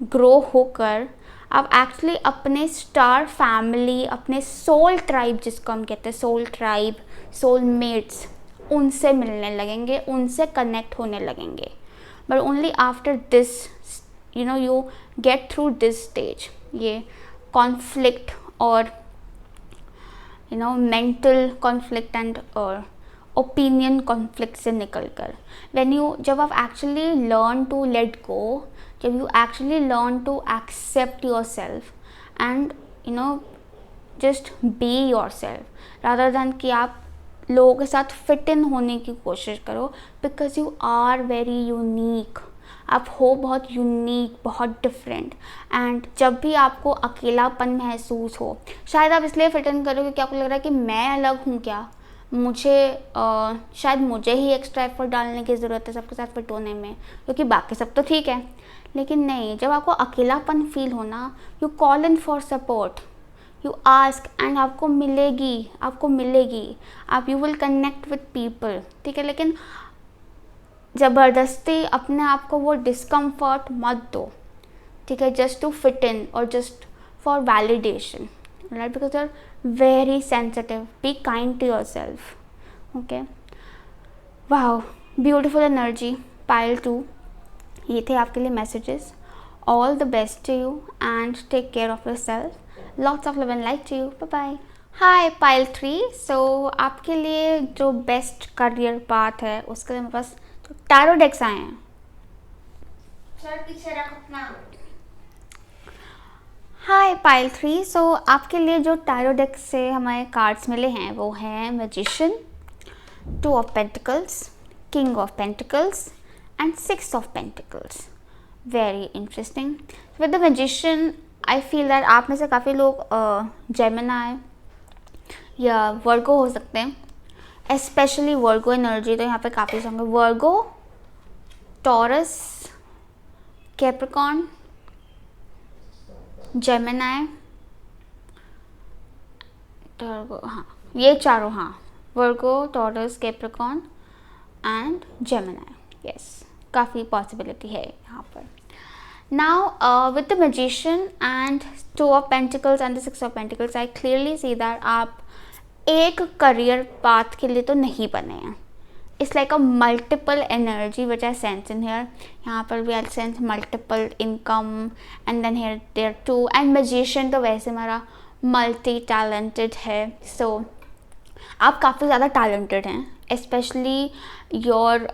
ग्रो होकर आप एक्चुअली अपने स्टार फैमिली, अपने सोल ट्राइब जिसको हम कहते हैं सोल ट्राइब, सोल मेट्स, उनसे मिलने लगेंगे, उनसे कनेक्ट होने लगेंगे। But only after this you get through this stage, ये कॉन्फ्लिक्ट और mental conflict and opinion conflict से निकल कर जब आप actually learn to let go, जब you actually learn to accept yourself and just be yourself rather than कि आप लोगों के साथ फिट इन होने की कोशिश करो, because you are very unique. आप हो बहुत यूनिक, बहुत डिफरेंट। एंड जब भी आपको अकेलापन महसूस हो, शायद आप इसलिए फिट इन करो क्योंकि आपको लग रहा है कि मैं अलग हूँ क्या, मुझे शायद मुझे ही एक्स्ट्रा एफर्ट डालने की ज़रूरत है सबके साथ फिट होने में, क्योंकि बाकी सब तो ठीक है। लेकिन नहीं, जब आपको अकेलापन फील होना, you call in for support, you ask and आपको मिलेगी आप you will connect with people, ठीक है। लेकिन ज़बरदस्ती अपने आप को वो डिस्कम्फर्ट मत दो, ठीक है, जस्ट टू फिट इन और just for validation, right, because you are very sensitive. Be kind to your self, okay. Wow, beautiful energy pile 2। ये थे आपके लिए messages. All the best to you and take care of your self. Lots of love and light to you. Bye bye. Hi pile 3। सो आपके लिए जो best career path है उसके लिए मेरे पास टैरो डेक्स आए हैं। सर पीछे रख अपना। हाय पाइल 3। सो आपके लिए जो टैरो डेक्स से हमारे कार्ड्स मिले हैं वो हैं magician, 2 of pentacles, king of pentacles and 6 of pentacles. Very interesting. With the magician I feel that आप में से काफ़ी लोग जेमिनी या वर्गो हो सकते हैं, स्पेशली वर्गो एनर्जी तो यहाँ पे काफ़ी होंगे। वर्गो, टॉरस, कैप्रिकॉर्न, जेमिनी, हाँ ये चारों, हाँ Virgo, Taurus, Capricorn and Gemini. Yes, काफ़ी पॉसिबिलिटी है यहाँ पर। Now with the magician and 2 of pentacles and the 6 of pentacles I clearly see that आप एक करियर पाथ के लिए तो नहीं बने हैं। It's like a multiple energy which I sense in here. यहाँ पर भी I sense multiple income and then here there 2 and magician तो वैसे हमारा मल्टी टैलेंटेड है। सो आप काफ़ी ज़्यादा टैलेंटेड हैं, especially your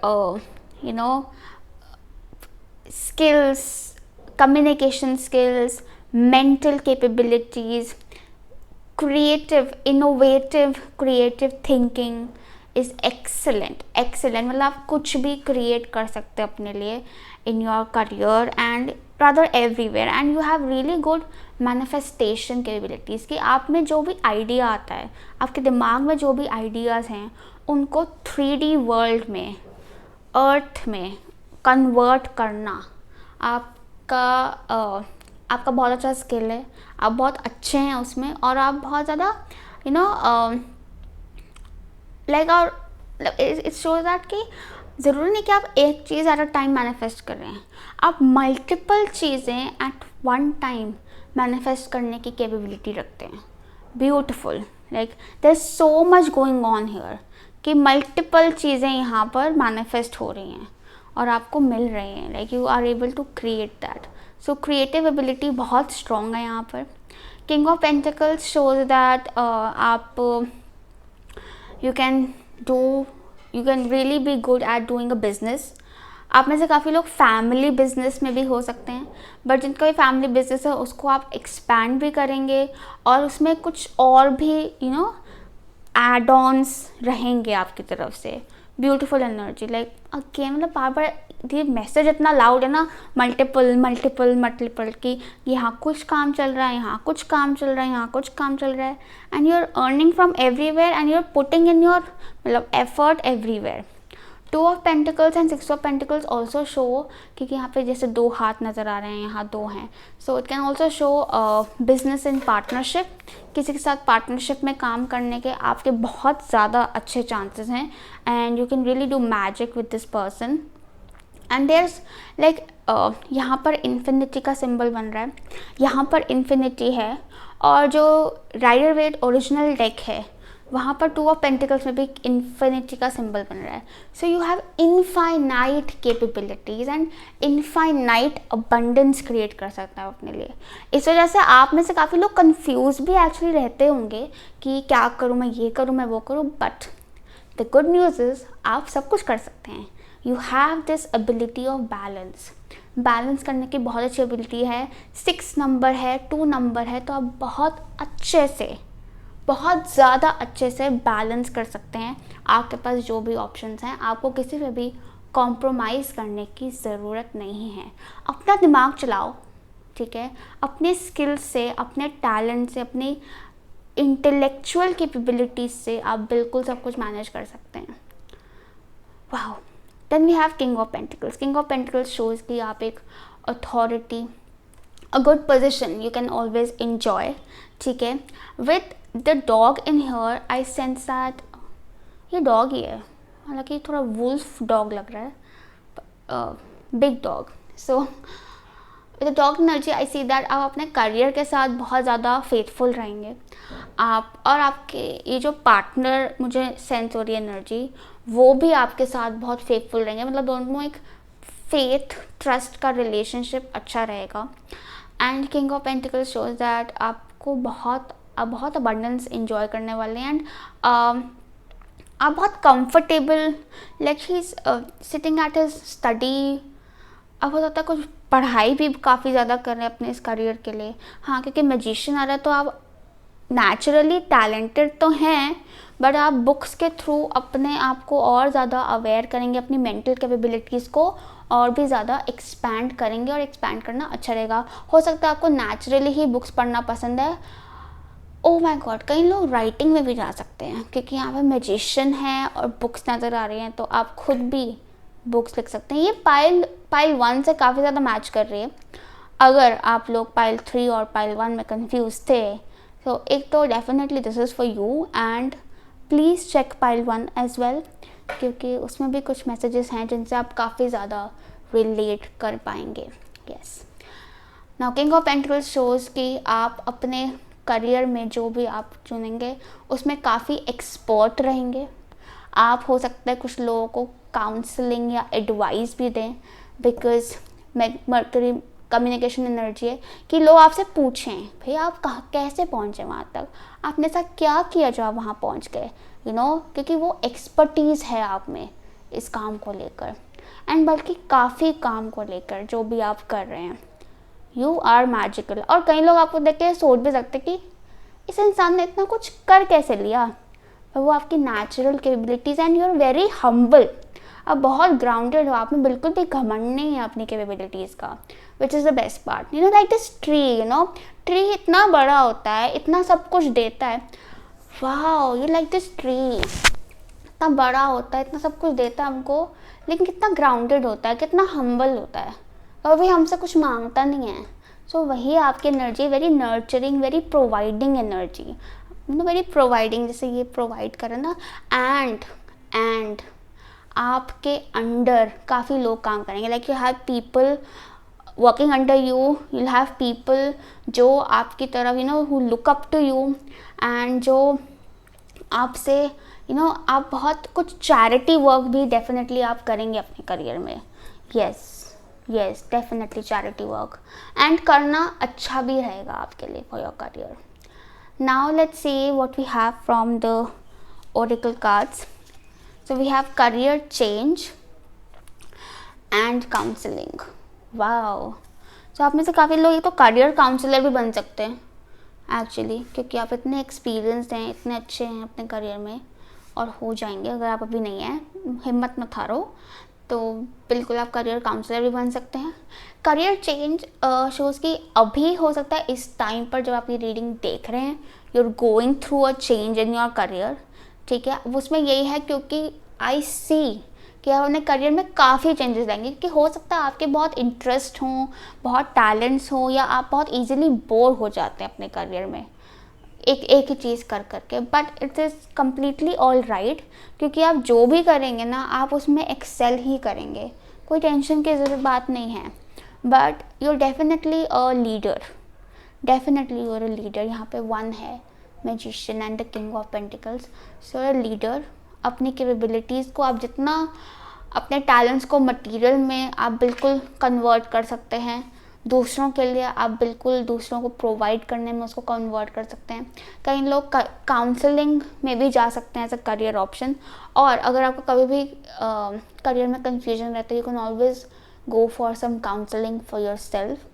skills, communication skills, mental capabilities, creative thinking is excellent. मतलब आप कुछ भी create कर सकते हैं अपने लिए in your career and rather everywhere, and you have really good manifestation capabilities कि आप में जो भी आइडिया आता है, आपके दिमाग में जो भी आइडियाज़ हैं, उनको 3D वर्ल्ड में, अर्थ में कन्वर्ट करना आपका बहुत अच्छा स्किल है. आप बहुत अच्छे हैं उसमें, और आप बहुत ज़्यादा इट शोज दैट कि ज़रूरी नहीं कि आप एक चीज़ एट अ टाइम मैनिफेस्ट कर रहे हैं. आप मल्टीपल चीज़ें एट वन टाइम मैनिफेस्ट करने की कैपेबिलिटी रखते हैं. Beautiful. There is so much going on here कि मल्टीपल चीज़ें यहाँ पर मैनिफेस्ट हो रही हैं और आपको मिल रही हैं. You are able to create that. So creative ability बहुत स्ट्रॉन्ग है यहाँ पर. King of pentacles shows that आप you can really be good at doing a business. आप में से काफ़ी लोग फैमिली बिजनेस में भी हो सकते हैं, बट जिनका भी फैमिली बिजनेस है उसको आप एक्सपैंड भी करेंगे और उसमें कुछ और भी एड ऑन्स रहेंगे आपकी तरफ से. Beautiful energy. अगेन मतलब बार बार ये मैसेज इतना लाउड है ना, मल्टीपल कि यहाँ कुछ काम चल रहा है, यहाँ कुछ काम चल रहा है, यहाँ कुछ काम चल रहा है, and you are earning from everywhere and you are putting in your effort everywhere. 2 of pentacles and 6 of pentacles also show, क्योंकि यहाँ पे जैसे 2 हाथ नज़र आ रहे हैं, यहाँ 2 हैं. So it can also show business in partnership. किसी के साथ पार्टनरशिप में काम करने के आपके बहुत ज़्यादा अच्छे चांसेस हैं, and you can really do magic with this person. And there's यहाँ पर इन्फिनिटी का सिंबल बन रहा है, यहाँ पर इन्फिनिटी है, और जो राइडर वेट ओरिजिनल डेक है वहाँ पर 2 ऑफ पेंटिकल्स में भी इन्फिनिटी का सिंबल बन रहा है. So you have infinite capabilities and infinite abundance create कर सकता है अपने लिए. इस वजह से आप में से काफ़ी लोग कंफ्यूज भी एक्चुअली रहते होंगे कि क्या करूँ, मैं ये करूँ, मैं वो करूँ. But the good news is आप सब कुछ कर सकते हैं. You have this ability of balance करने की बहुत अच्छी एबिलिटी है. 6 नंबर है, 2 नंबर है, तो आप बहुत ज़्यादा अच्छे से बैलेंस कर सकते हैं. आपके पास जो भी ऑप्शंस हैं, आपको किसी पे भी कॉम्प्रोमाइज़ करने की ज़रूरत नहीं है. अपना दिमाग चलाओ, ठीक है. अपने स्किल्स से, अपने टैलेंट से, अपनी इंटेलेक्चुअल कैपेबिलिटीज़ से आप बिल्कुल सब कुछ मैनेज कर सकते हैं. वाह. Then we have king of pentacles. King of pentacles shows कि आप एक authority, a good position you can always enjoy, ठीक है. With the dog in here I sense that ये डॉग ही है, हालांकि थोड़ा वुल्फ डॉग लग रहा है, big dog. So with the dog energy I see that आप अपने करियर के साथ बहुत ज़्यादा फेथफुल रहेंगे आप, और आपके ये जो पार्टनर मुझे सेंस हो रही है एनर्जी, वो भी आपके साथ बहुत फेथफुल रहेंगे. मतलब दोनों एक फेथ ट्रस्ट का रिलेशनशिप अच्छा रहेगा. And king of pentacles shows that आपको बहुत अबंडेंस इंजॉय करने वाले हैं. एंड आप बहुत comfortable, like he is sitting at his study. अब हो सकता है कुछ पढ़ाई भी काफ़ी ज़्यादा कर रहे हैं अपने इस करियर के लिए. हाँ, क्योंकि मैजिशियन आ रहा है तो आप नेचुरली टैलेंटेड तो हैं, बट आप बुक्स के थ्रू अपने आप को और ज़्यादा अवेयर करेंगे, अपनी मेंटल कैपेबिलिटीज़ को और भी ज़्यादा एक्सपैंड करेंगे, और एक्सपैंड करना अच्छा रहेगा. हो सकता है आपको नेचुरली ही बुक्स पढ़ना पसंद है. ओह माय गॉड, कई लोग राइटिंग में भी जा सकते हैं, क्योंकि यहाँ पे मैजिशियन है और बुक्स नज़र आ रही हैं, तो आप खुद भी बुक्स लिख सकते हैं. ये पाइल 1 से काफ़ी ज़्यादा मैच कर रही है. अगर आप लोग पाइल 3 और पाइल 1 में कंफ्यूज थे, तो एक तो definitely this is for you, and please check pile 1 as well, क्योंकि उसमें भी कुछ मैसेजेस हैं जिनसे आप काफ़ी ज़्यादा रिलेट कर पाएंगे. Yes. Now king of pentacles shows कि आप अपने करियर में जो भी आप चुनेंगे उसमें काफ़ी एक्सपर्ट रहेंगे. आप हो सकता है कुछ लोगों को काउंसलिंग या एडवाइस भी दें, बिकॉज मर्करी कम्युनिकेशन एनर्जी है कि लोग आपसे पूछें भाई आप कहाँ कैसे पहुँचे वहाँ तक, आपने ऐसा क्या किया जो आप वहाँ पहुँच गए, क्योंकि वो एक्सपर्टीज़ है आप में इस काम को लेकर, एंड बल्कि काफ़ी काम को लेकर जो भी आप कर रहे हैं, यू आर मैजिकल। और कई लोग आपको देख के सोच भी सकते कि इस इंसान ने इतना कुछ कर कैसे लिया, पर वो आपकी natural capabilities, and you are very humble. आप बहुत ग्राउंडेड हो, आप में बिल्कुल भी घमंड नहीं है अपनी कैपेबिलिटीज़ का, which is the best part. Like this tree, tree इतना बड़ा होता है, इतना सब कुछ देता है, वाह यू लाइक दिस ट्री, इतना बड़ा होता है, इतना सब कुछ देता है हमको, लेकिन कितना ग्राउंडेड होता है, कितना हम्बल होता है, और भी हमसे कुछ मांगता नहीं है। सो वही आपकी energy, very nurturing, very providing energy, very providing, जैसे ये प्रोवाइड करे ना, एंड आपके अंडर काफ़ी लोग काम करेंगे, like you have people working under you, you'll have people जो आपकी तरफ who look up to you, and जो आपसे आप बहुत कुछ चैरिटी वर्क भी डेफिनेटली आप करेंगे अपने करियर में। Yes definitely charity work, and करना अच्छा भी रहेगा आपके लिए for your career. Now let's see what we have from the oracle cards. So we have career change and counselling. Wow, so आप में से काफ़ी लोग तो करियर काउंसलर भी बन सकते हैं एक्चुअली, क्योंकि आप इतने एक्सपीरियंस्ड हैं, इतने अच्छे हैं अपने करियर में, और हो जाएंगे। अगर आप अभी नहीं हैं, हिम्मत मत हारो, तो बिल्कुल आप करियर काउंसलर भी बन सकते हैं। करियर चेंज शोज़ की अभी हो सकता है इस टाइम पर जब आप ये रीडिंग देख रहे हैं, you are going through a change in your career, ठीक है। उसमें यही है क्योंकि आई सी कि आप अपने करियर में काफ़ी चेंजेस लाएंगे, क्योंकि हो सकता है आपके बहुत इंटरेस्ट हों, बहुत टैलेंट्स हों, या आप बहुत इजीली बोर हो जाते हैं अपने करियर में एक ही चीज़ कर करके, but it is completely all right, क्योंकि आप जो भी करेंगे ना आप उसमें एक्सेल ही करेंगे, कोई टेंशन की ज़रूरत बात नहीं है। But you are definitely a leader, definitely you are a leader. यहाँ पे 1 है magician and the king of pentacles, so a leader. अपनी कैपेबिलिटीज़ को आप जितना अपने टैलेंट्स को मटेरियल में आप बिल्कुल कन्वर्ट कर सकते हैं, दूसरों के लिए आप बिल्कुल दूसरों को प्रोवाइड करने में उसको कन्वर्ट कर सकते हैं। कई लोग काउंसलिंग में भी जा सकते हैं एज अ करियर ऑप्शन, और अगर आपको कभी भी करियर में कंफ्यूजन रहता है, you can always go for some counselling for your self.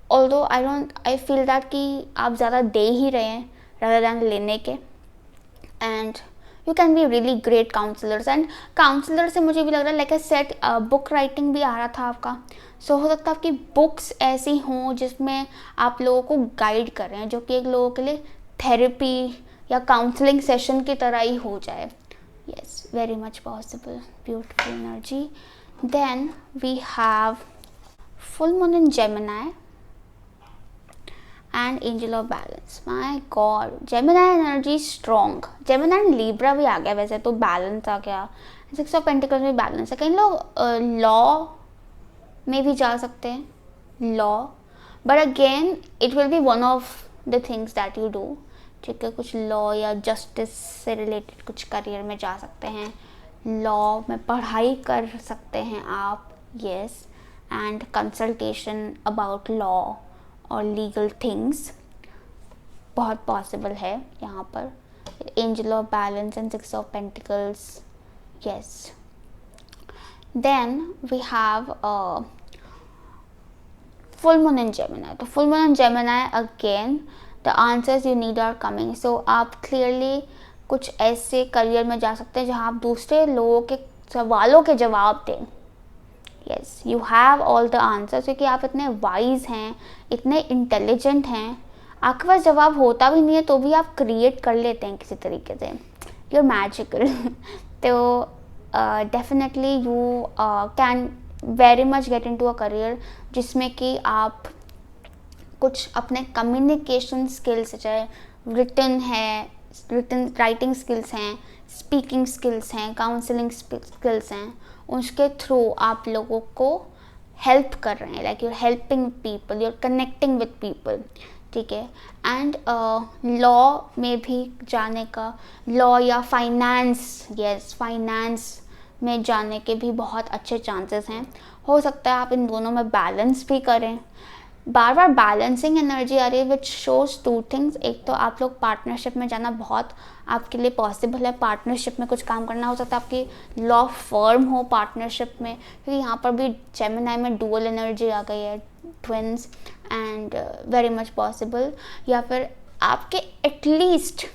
Although I feel that कि आप ज़्यादा दे ही रहे हैं रादर दैन लेने के, and you can be really great counsellors. And counsellor से मुझे भी लग रहा है, like I said, book writing भी आ रहा था आपका, सो हो सकता है आपकी बुक्स ऐसी हों जिसमें आप लोगों को गाइड कर रहे हैं, जो कि एक लोगों के लिए थेरेपी या काउंसलिंग सेशन की तरह ही हो जाए। Yes, very much possible, beautiful energy. Then we have full moon in Gemini and angel of balance. My god, Gemini energy strong, Gemini and Libra भी आ गया, वैसे तो बैलेंस आ गया, 6 ऑफ पेंटिकल्स में बैलेंस है। कई लोग लॉ में भी जा सकते हैं, law, but again it will be one of the things that you do, ठीक है। कुछ लॉ या जस्टिस से रिलेटेड कुछ करियर में जा सकते हैं, लॉ में पढ़ाई कर सकते हैं आप, yes, and consultation about law और लीगल थिंग्स बहुत पॉसिबल है यहाँ पर। Angel of balance and 6 of pentacles, yes. Then we have full moon in Gemini. तो full moon in Gemini again the answers you need are coming. So आप clearly कुछ ऐसे career में जा सकते हैं जहाँ आप दूसरे लोगों के सवालों के जवाब दें। Yes, you have all the answers, क्योंकि आप इतने वाइज हैं, इतने इंटेलिजेंट हैं, आपके पास जवाब होता भी नहीं है तो भी आप क्रिएट कर लेते हैं किसी तरीके से, यू आर मैजिकल। तो definitely you can very much get into a career जिसमें कि आप कुछ अपने कम्युनिकेशन स्किल्स, चाहे रिटन राइटिंग स्किल्स हैं, स्पीकिंग स्किल्स हैं, काउंसलिंग स्किल्स हैं, उसके थ्रू आप लोगों को हेल्प कर रहे हैं, like you are helping people, you are connecting with people, ठीक है। एंड लॉ में भी जाने का, लॉ या फाइनेंस, यस, फाइनेंस में जाने के भी बहुत अच्छे चांसेस हैं। हो सकता है आप इन दोनों में बैलेंस भी करें। बार बार बैलेंसिंग एनर्जी आ रही है विच शोज टू थिंग्स। एक तो आप लोग पार्टनरशिप में जाना बहुत आपके लिए पॉसिबल है, पार्टनरशिप में कुछ काम करना। हो सकता है आपकी लॉ फर्म हो पार्टनरशिप में, क्योंकि यहाँ पर भी जेमिनी में डुअल एनर्जी आ गई है, twins, and very much possible. या फिर आपके एटलीस्ट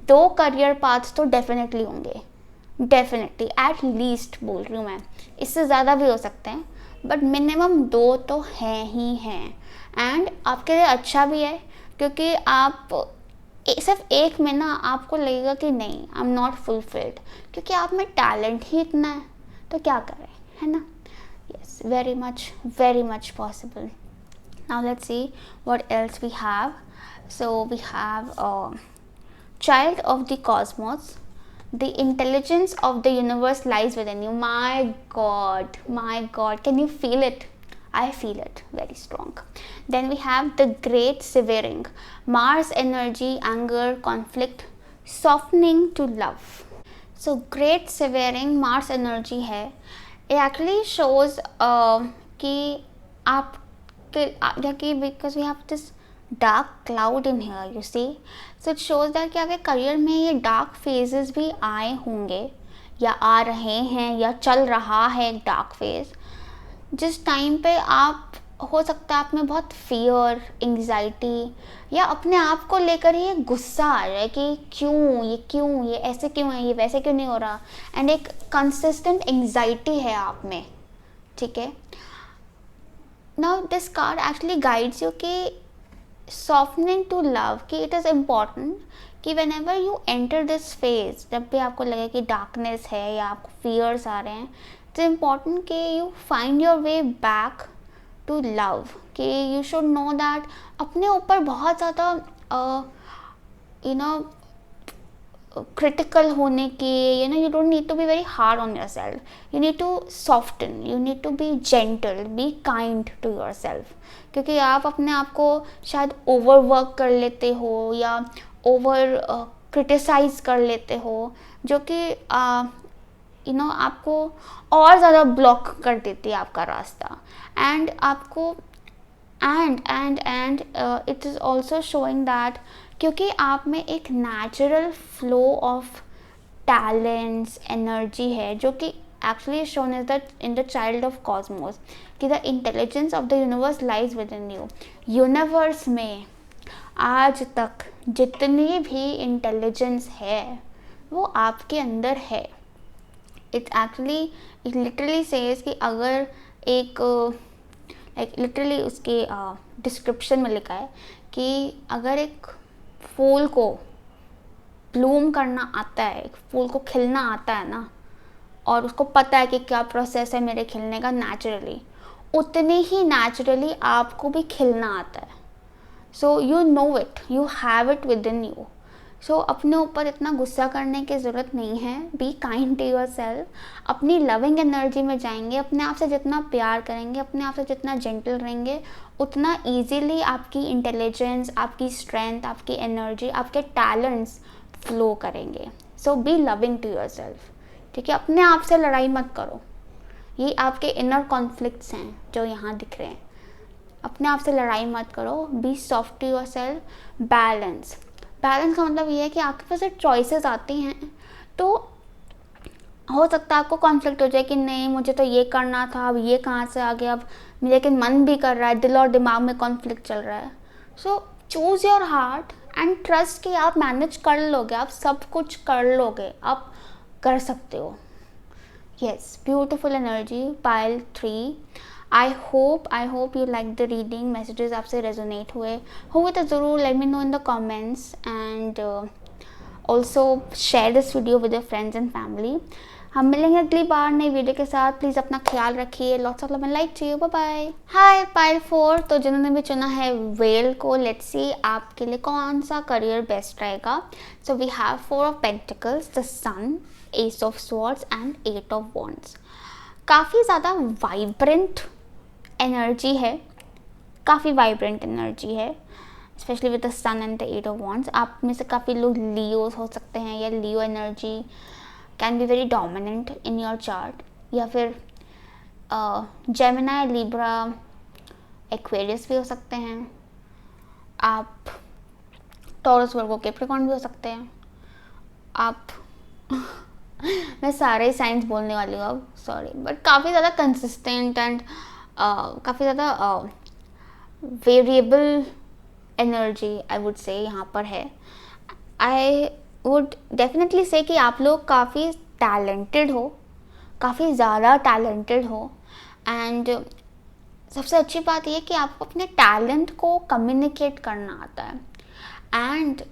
2 करियर पाथ्स तो डेफिनेटली होंगे, डेफिनेटली एट लीस्ट बोल रही हूँ मैं, इससे ज़्यादा भी हो सकते हैं, बट मिनिमम 2 तो हैं ही हैं। एंड आपके लिए अच्छा भी है, क्योंकि आप सिर्फ एक में ना आपको लगेगा कि नहीं आई एम नॉट फुलफिल्ड, क्योंकि आप में टैलेंट ही इतना है, तो क्या करें, है ना। Yes, very much possible. Now let's see what else we have. So we have child of the cosmos, the intelligence of the universe lies within you. My god, can you feel it? I feel it very strong. Then we have the great severing, Mars energy, anger, conflict, softening to love. So great severing Mars energy है, it actually shows कि आप because we have this dark cloud in here, you see, so it shows that कि आपके career में ये dark phases भी आए होंगे या आ रहे हैं या चल रहा है एक डार्क फेज, जिस टाइम पे आप हो सकता है आप में बहुत फियर, एंग्जाइटी या अपने आप को लेकर ही एक गुस्सा आ रहा है कि क्यों ये ऐसे क्यों है, ये वैसे क्यों नहीं हो रहा, एंड एक कंसिस्टेंट एंग्जाइटी है आप में, ठीक है। Now this card actually guides you कि softening to love, कि it is important कि whenever you enter this phase, जब भी आपको लगे कि darkness है या आपको fears आ रहे हैं, it's important कि you find your way back to love, कि you should know that अपने ऊपर बहुत ज़्यादा critical होने की, you don't need to be very hard on yourself, you need to soften, you need to be gentle, be kind to yourself, क्योंकि आप अपने आप को शायद ओवर वर्क कर लेते हो या ओवर क्रिटिसाइज कर लेते हो, जो कि आपको और ज़्यादा ब्लॉक कर देती है आपका रास्ता, एंड आपको and it is also showing that क्योंकि आप में एक natural flow of talents, energy है, जो कि actually shown as that in the child of cosmos, कि the intelligence of the universe lies within you. Universe में आज तक जितनी भी इंटेलिजेंस है वो आपके अंदर है। it literally says कि अगर एक लिटरली उसके डिस्क्रिप्शन में लिखा है कि अगर एक फूल को ब्लूम करना आता है, एक फूल को खिलना आता है ना, और उसको पता है कि क्या प्रोसेस है मेरे खिलने का नेचुरली, उतने ही नेचुरली आपको भी खिलना आता है। So you know it, you have it within you. So अपने ऊपर इतना गुस्सा करने की ज़रूरत नहीं है। Be kind to your self, अपनी लविंग एनर्जी में जाएंगे, अपने आप से जितना प्यार करेंगे, अपने आप से जितना जेंटल रहेंगे, उतना ईजीली आपकी इंटेलिजेंस, आपकी स्ट्रेंथ, आपकी एनर्जी, आपके टैलेंट्स फ्लो करेंगे। So be loving to your self, ठीक है। अपने आप से लड़ाई मत करो, ये आपके इनर कॉन्फ्लिक्ट्स हैं जो यहाँ दिख रहे हैं। अपने आप से लड़ाई मत करो। Be soft to your self. Balance का मतलब ये है कि आपके पास चॉइसेस आती हैं, तो हो सकता है आपको कॉन्फ्लिक्ट हो जाए कि नहीं मुझे तो ये करना था, अब ये कहाँ से आ गया, अब लेकिन मन भी कर रहा है, दिल और दिमाग में कॉन्फ्लिक्ट चल रहा है। सो choose your heart and trust कि आप मैनेज कर लोगे, आप सब कुछ कर लोगे, आप कर सकते हो। Yes, beautiful energy, pile 3। I hope you like the reading. Messages आपसे रेजोनेट हुए तो ज़रूर let me know in the comments, and also share this video with your friends and family. हम मिलेंगे अगली बार नई वीडियो के साथ। प्लीज़ अपना ख्याल रखिए। Lots of love and light to you. Bye bye. Hi pile 4, तो जिन्होंने भी चुना है वेल को, लेट्स सी आपके लिए कौन सा करियर बेस्ट रहेगा। So we have 4 of pentacles, the sun, ace of swords and 8 of wands. काफ़ी ज़्यादा वाइब्रेंट एनर्जी है, काफ़ी वाइब्रेंट एनर्जी है, specially with the sun and the 8 of wands. आप में से काफ़ी लोग लियोस हो सकते हैं, या Leo energy can be very dominant in your chart, या फिर जेमिनी, लिब्रा, एक्वेरियस भी हो सकते हैं, आप टॉरस, वर्गो, कैप्रिकॉर्न भी हो सकते हैं, आप मैं सारे साइंस बोलने वाली हूँ अब, सॉरी, बट काफ़ी ज़्यादा कंसिस्टेंट एंड काफ़ी ज़्यादा वेरिएबल एनर्जी आई वुड से यहाँ पर है. आई वुड डेफिनेटली से कि आप लोग काफ़ी टैलेंटेड हो, काफ़ी ज़्यादा टैलेंटेड हो. एंड सबसे अच्छी बात यह कि आपको अपने टैलेंट को कम्युनिकेट करना आता है. And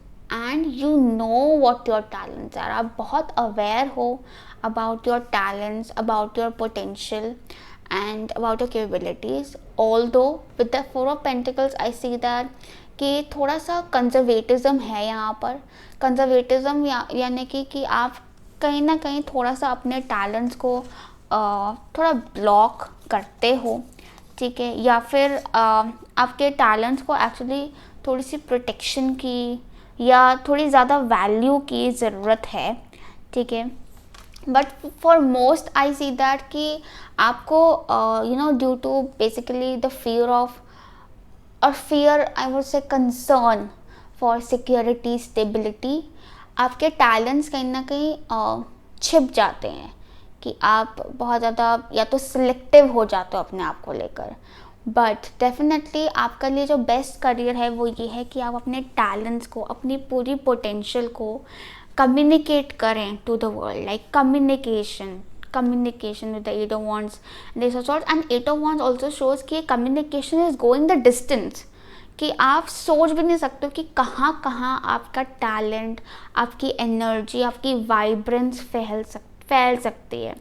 you know what your talents are. आप बहुत अवेयर हो about your talents, about your potential and about your capabilities. Although with the Four of Pentacles I see that कि थोड़ा सा कंजर्वेटिज्म है यहाँ पर. कंजर्वेटिज्म यानी कि आप कहीं ना कहीं थोड़ा सा अपने टैलेंट्स को थोड़ा ब्लॉक करते हो, ठीक है, या फिर आपके टैलेंट्स को एक्चुअली थोड़ी सी प्रोटेक्शन की या थोड़ी ज़्यादा वैल्यू की ज़रूरत है, ठीक है. But for most I see that कि आपको due to basically the fear of और fear I would say concern for security, stability, आपके टैलेंट्स कहीं ना कहीं छिप जाते हैं कि आप बहुत ज़्यादा या तो सिलेक्टिव हो जाते हो अपने आप को लेकर. बट डेफिनेटली आपका लिए जो बेस्ट करियर है वो ये है कि आप अपने टैलेंट्स को, अपनी पूरी पोटेंशियल को कम्युनिकेट करें to the world. Like communication with the Eight of Wands and Ace of Swords. And Eight of Wands also shows कि communication is going the distance, कि आप सोच भी नहीं सकते कि कहाँ कहाँ आपका टैलेंट, आपकी एनर्जी, आपकी वाइब्रेंस फैल सकती है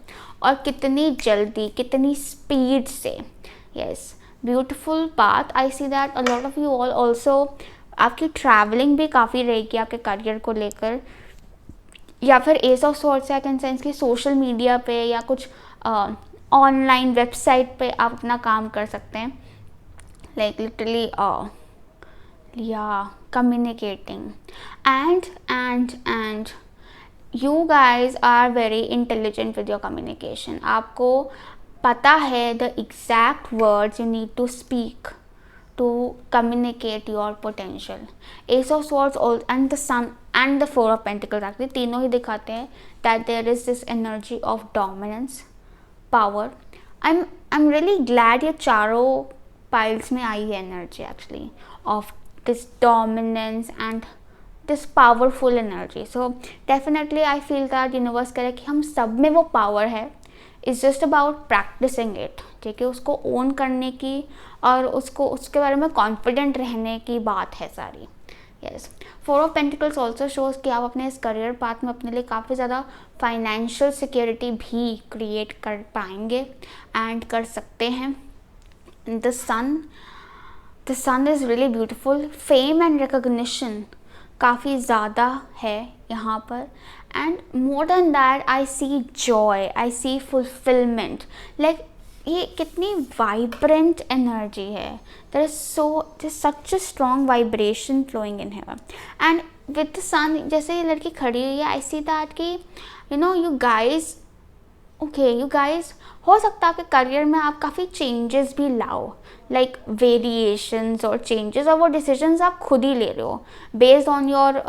और कितनी जल्दी, कितनी स्पीड से. यस, ब्यूटिफुल बात. I see that a lot of you all also, आपकी ट्रैवलिंग भी काफ़ी रहेगी आपके करियर को लेकर, या फिर एस ऑफ सॉर्ड्स या कैन सेंस की सोशल मीडिया पे या कुछ ऑनलाइन वेबसाइट पे आप अपना काम कर सकते हैं. लाइक लिटरली या communicating. And you guys are very intelligent with your communication. आपको पता है the exact words you need to speak to communicate your potential. Ace of Swords and the Sun and the Four of Pentacles actually तीनों ही दिखाते हैं that there is this energy of dominance, power. I'm really glad ये चारों piles में आई है energy actually of this dominance and this powerful energy. So definitely I feel that universe कह रहा है कि हम सब में वो power है. It's just about practicing it, ठीक है, उसको ओन करने की और उसके बारे में कॉन्फिडेंट रहने की बात है सारी. Yes, four of pentacles also shows कि आप अपने इस करियर पाथ में अपने लिए काफ़ी ज़्यादा फाइनेंशियल सिक्योरिटी भी क्रिएट कर पाएंगे एंड कर सकते हैं. The sun is really beautiful. Fame and recognition काफ़ी ज़्यादा है यहाँ पर. And more than that I see joy, I see fulfilment. Like ये कितनी वाइब्रेंट एनर्जी है. There is such a strong vibration flowing in here. And with the sun, जैसे ये लड़की खड़ी हुई है, आई सी दैट कि यू गाइज हो सकता है आपके करियर में आप काफ़ी चेंजेस भी लाओ, लाइक वेरिएशंस और चेंजेस, और वो डिसीजंस आप खुद ही ले रहे हो based on your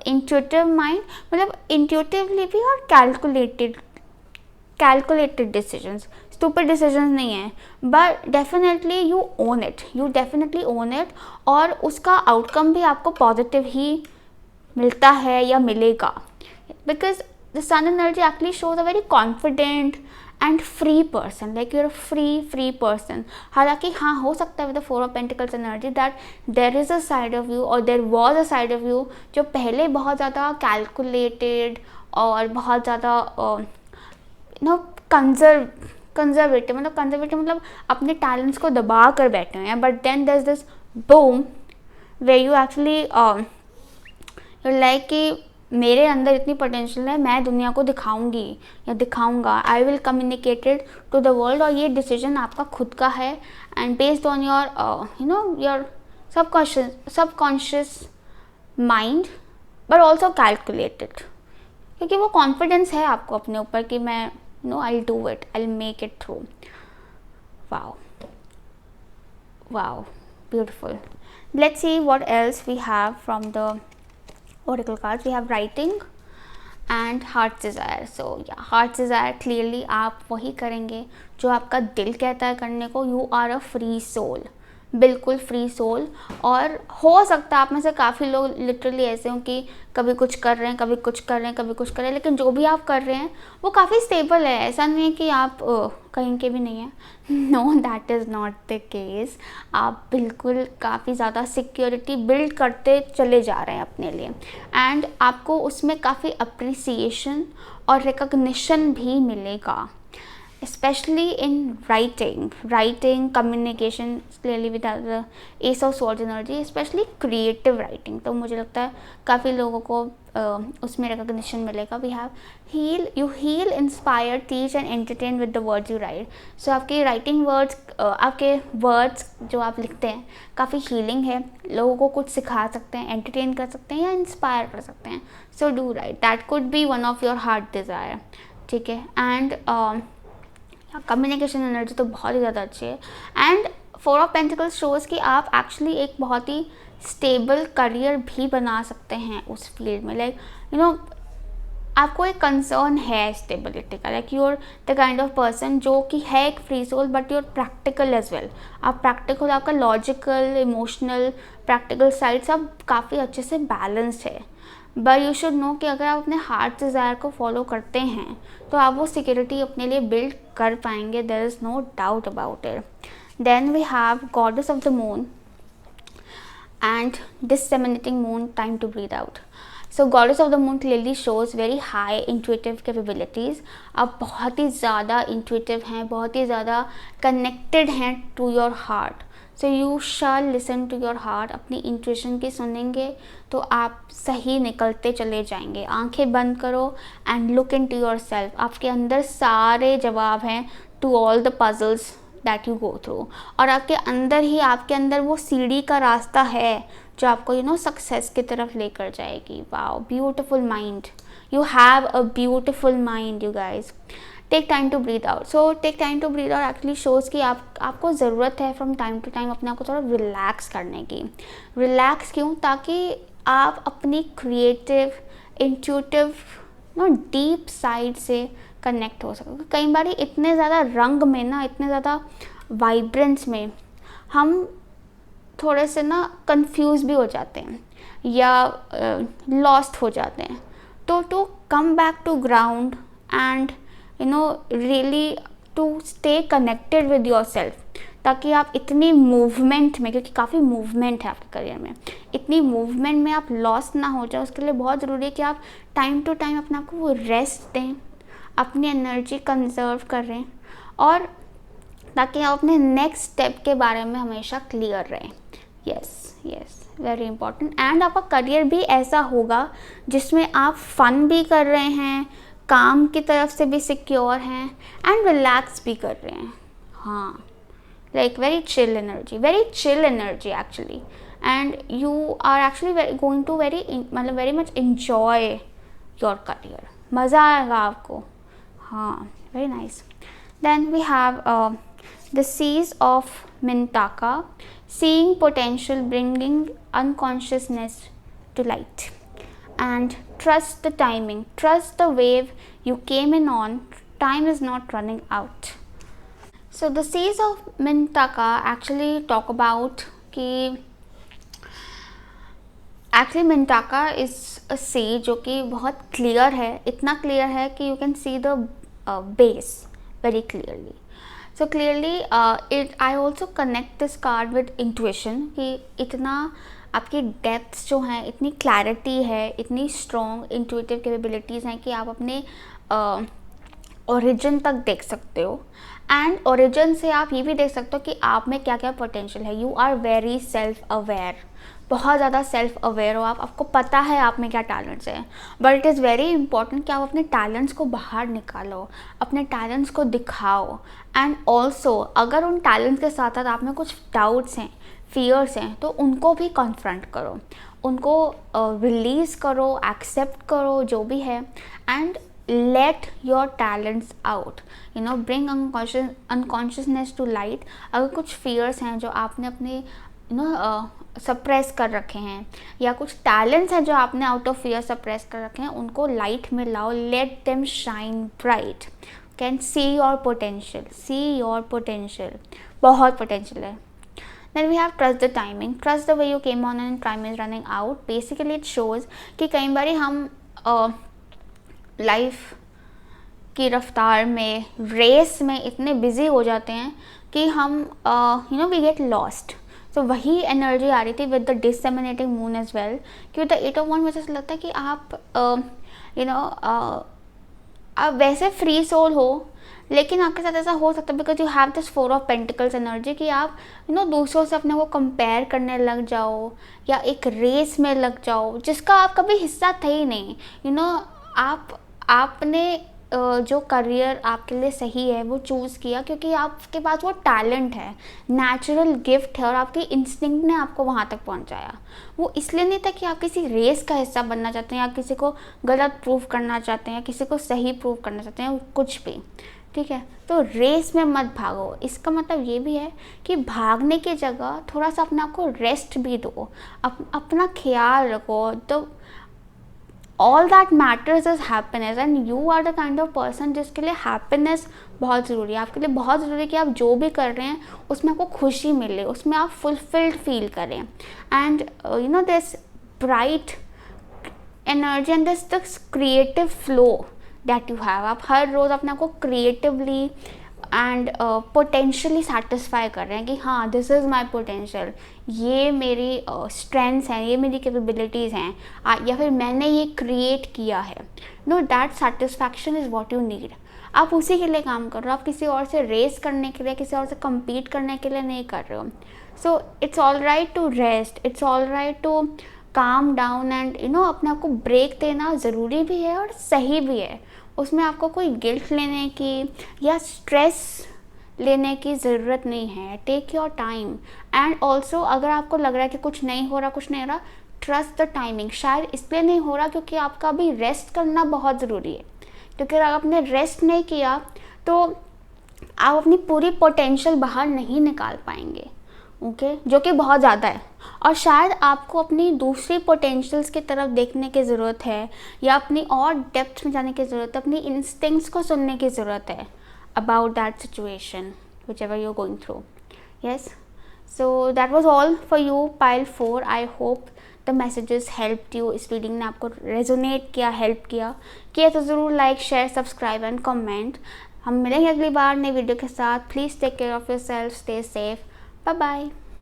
intuitive mind. मतलब इंट्यूटिवली भी और कैलकुलेटेड डिसीजंस, स्टूपिड डिसीजंस नहीं है, but definitely you definitely own it और उसका आउटकम भी आपको पॉजिटिव ही मिलता है या मिलेगा. Because the sun energy actually shows a very confident and free person. Like you're a free person. हालांकि हाँ, हो सकता है with the four of pentacles energy that there is a side of you और there was a side of you जो पहले बहुत ज़्यादा कैलकुलेटेड और बहुत ज़्यादा कंजर्वेटिव मतलब अपने टैलेंट्स को दबा कर बैठे हुए हैं. But then there is this boom way you actually you like कि मेरे अंदर इतनी पोटेंशियल है, मैं दुनिया को दिखाऊंगी या दिखाऊंगा. I will communicate it to the world. और ये डिसीजन आपका खुद का है and based on your your subconscious mind but also calculated, क्योंकि वो कॉन्फिडेंस है आपको अपने ऊपर कि मैं I'll do it, I'll make it through. Wow, beautiful. Let's see what else we have from the oracle cards. We have writing and heart desire. So yeah, heart desire, clearly आप वही करेंगे जो आपका दिल कहता है करने को. You are a free soul, बिल्कुल फ्री सोल. और हो सकता है आप में से काफ़ी लोग लिटरली ऐसे हों कि कभी कुछ कर रहे हैं, कभी कुछ कर रहे हैं, कभी कुछ कर रहे हैं, लेकिन जो भी आप कर रहे हैं वो काफ़ी स्टेबल है. ऐसा नहीं है कि आप कहीं के भी नहीं हैं. No, that is not the case. आप बिल्कुल काफ़ी ज़्यादा सिक्योरिटी बिल्ड करते चले जा रहे हैं अपने लिए, एंड आपको उसमें काफ़ी अप्रिसिएशन और रिकग्निशन भी मिलेगा. Especially in writing, communication, clearly with the Ace of Swords energy, especially creative writing. तो मुझे लगता है काफ़ी लोगों को उसमें recognition मिलेगा. We have you heal, inspire, teach and entertain with the words you write. So आपके writing words, आपके words जो आप लिखते हैं काफ़ी healing है. लोगों को कुछ सिखा सकते हैं, entertain कर सकते हैं या inspire कर सकते हैं. So do write. That could be one of your heart desire. ठीक है. And कम्युनिकेशन एनर्जी तो बहुत ही ज़्यादा अच्छी है. एंड 4 ऑफ पेंटिकल्स शोज़ कि आप एक्चुअली एक बहुत ही स्टेबल करियर भी बना सकते हैं उस फील्ड में. लाइक आपको एक कंसर्न है स्टेबिलिटी का. Like you are the kind of person जो कि है एक free soul but you are practical as well. आप प्रैक्टिकल, आपका लॉजिकल, इमोशनल, प्रैक्टिकल साइड सब काफ़ी अच्छे से बैलेंस्ड है. बट यू शुड नो कि अगर आप अपने हार्ट डिज़ायर को फॉलो करते हैं तो आप वो सिक्योरिटी अपने लिए बिल्ड कर पाएंगे. There is no doubt about it. Then we have goddess of the moon and disseminating moon, time to breathe out. So goddess of the moon clearly shows very high intuitive capabilities. आप बहुत ही ज़्यादा intuitive हैं, बहुत ही ज़्यादा connected हैं to your heart. So you shall listen to your heart. अपनी intuition की सुनेंगे तो आप सही निकलते चले जाएंगे. आंखें बंद करो and look into your self. आपके अंदर सारे जवाब हैं to all the puzzles that you go through. और आपके अंदर वो सीढ़ी का रास्ता है जो आपको सक्सेस की तरफ लेकर जाएगी. Wow, beautiful mind. You have a beautiful mind you guys. Take time to breathe out. So take time to breathe out actually shows कि आपको ज़रूरत है फ्रॉम टाइम टू टाइम अपने आप को थोड़ा रिलैक्स करने की. रिलैक्स क्यों? ताकि आप अपनी क्रिएटिव, इंट्यूटिव, डीप साइड से कनेक्ट हो सको. कई बार इतने ज़्यादा रंग में इतने ज़्यादा वाइब्रेंस में हम थोड़े से कंफ्यूज भी हो जाते हैं या लॉस्ट हो जाते हैं. तो to come back to ground and really to stay connected with your self, ताकि आप इतनी मूवमेंट में, क्योंकि काफ़ी मूवमेंट है आपके करियर में, इतनी मूवमेंट में आप लॉस्ट ना हो जाए. उसके लिए बहुत ज़रूरी है कि आप टाइम टू टाइम अपने आप को वो रेस्ट दें, अपनी एनर्जी कंजर्व करें, और ताकि आप अपने नेक्स्ट स्टेप के बारे में हमेशा क्लियर रहें. Yes, very important. एंड आपका करियर भी ऐसा होगा जिसमें आप फन भी कर रहे हैं, काम की तरफ से भी सिक्योर हैं एंड रिलैक्स भी कर रहे हैं. हाँ, like very chill energy actually. And you are actually going to very much enjoy your career. मज़ा आएगा आपको. हाँ, very nice. Then we have the seas of Mintaka. Seeing potential, bringing unconsciousness to light. And trust the timing. Trust the wave you came in on. Time is not running out. So the seas of Mintaka actually talk about कि actually Mintaka is a sea जो कि बहुत clear है. इतना clear है कि you can see the base very clearly. So clearly I also connect this card with intuition कि इतना आपकी डेप्थ्स जो हैं, इतनी क्लैरिटी है, इतनी स्ट्रॉन्ग इंट्यूटिव कैपेबिलिटीज़ हैं कि आप अपने ओरिजिन तक देख सकते हो. एंड ओरिजिन से आप ये भी देख सकते हो कि आप में क्या क्या पोटेंशियल है. You are very self aware, बहुत ज़्यादा सेल्फ अवेयर हो आप. आपको पता है आप में क्या टैलेंट्स हैं. But it is very important कि आप अपने टैलेंट्स को बाहर निकालो, अपने टैलेंट्स को दिखाओ. एंड ऑल्सो अगर उन टैलेंट्स के साथ साथ आप में कुछ डाउट्स हैं, फियर्स हैं, तो उनको भी कन्फ्रंट करो, उनको रिलीज़ करो, एक्सेप्ट करो जो भी है. And let your talents out, you know, bring unconsciousness to light. अगर कुछ fears हैं जो आपने अपने सप्रेस कर रखे हैं, या कुछ टैलेंट्स हैं जो आपने आउट ऑफ फियर सप्रेस कर रखे हैं, उनको लाइट में लाओ. Let them shine bright. Can see your potential. बहुत पोटेंशियल है. Then we have trust the timing. Trust the way you came on and time is running out. Basically it shows कि कई बार हम लाइफ की रफ्तार में, रेस में इतने बिजी हो जाते हैं कि हम वी गेट लॉस्ट. तो वही एनर्जी आ रही थी with the disseminating moon as well. कि द 8 of Wands मुझे ऐसा लगता है कि आप आप वैसे फ्री सोल हो, लेकिन आपके साथ ऐसा हो सकता है because you have this 4 of Pentacles energy कि आप दूसरों से अपने को कंपेयर करने लग जाओ, या एक रेस में लग जाओ जिसका आप कभी हिस्सा थे ही नहीं. आपने जो करियर आपके लिए सही है वो चूज़ किया क्योंकि आपके पास वो टैलेंट है, नेचुरल गिफ्ट है, और आपके इंस्टिंक्ट ने आपको वहाँ तक पहुँचाया. वो इसलिए नहीं था कि आप किसी रेस का हिस्सा बनना चाहते हैं, या किसी को गलत प्रूव करना चाहते हैं, या किसी को सही प्रूव करना चाहते हैं, कुछ भी. ठीक है, तो रेस में मत भागो. इसका मतलब ये भी है कि भागने की जगह थोड़ा सा अपने आप को रेस्ट भी दो, अपना ख्याल रखो. तो all that matters is happiness, and you are the kind of person जिसके लिए हैप्पीनेस बहुत ज़रूरी है. आपके लिए बहुत ज़रूरी है कि आप जो भी कर रहे हैं उसमें आपको खुशी मिले, उसमें आप फुलफिल्ड फील करें. And this bright energy and this creative flow that you have. आप हर रोज़ अपने आप को क्रिएटिवली एंड पोटेंशियली सेटिस्फाई कर रहे हैं कि हाँ, दिस इज़ माई पोटेंशियल, ये मेरी स्ट्रेंथ्स हैं, ये मेरी कैपेबिलिटीज़ हैं, या फिर मैंने ये क्रिएट किया है. That satisfaction is what you need. आप उसी के लिए काम कर रहे हो. आप किसी और से रेस करने के लिए, किसी और से compete करने के लिए नहीं कर रहे हो. So it's all right to rest, it's all right to calm down, and अपने आप को ब्रेक देना ज़रूरी भी है और सही भी है. उसमें आपको कोई गिल्ट लेने की या स्ट्रेस लेने की ज़रूरत नहीं है. Take your time. And also अगर आपको लग रहा है कि कुछ नहीं हो रहा, ट्रस्ट द टाइमिंग. शायद इसलिए नहीं हो रहा क्योंकि आपका अभी रेस्ट करना बहुत ज़रूरी है. क्योंकि अगर आपने रेस्ट नहीं किया तो आप अपनी पूरी पोटेंशियल बाहर नहीं निकाल पाएंगे. ओके, जो कि बहुत ज़्यादा है. और शायद आपको अपनी दूसरी पोटेंशियल्स की तरफ देखने की ज़रूरत है, या अपनी और डेप्थ में जाने की ज़रूरत है, अपनी इंस्टिंक्ट्स को सुनने की ज़रूरत है about that situation whichever you are going through. Yes, so that was all for you pile 4. I hope the messages help you. इस रीडिंग ने आपको रेजोनेट किया, हेल्प किया तो ज़रूर like, share, subscribe and comment. हम मिलेंगे अगली बार नई वीडियो के साथ. Please take care of your self, stay safe. Bye bye.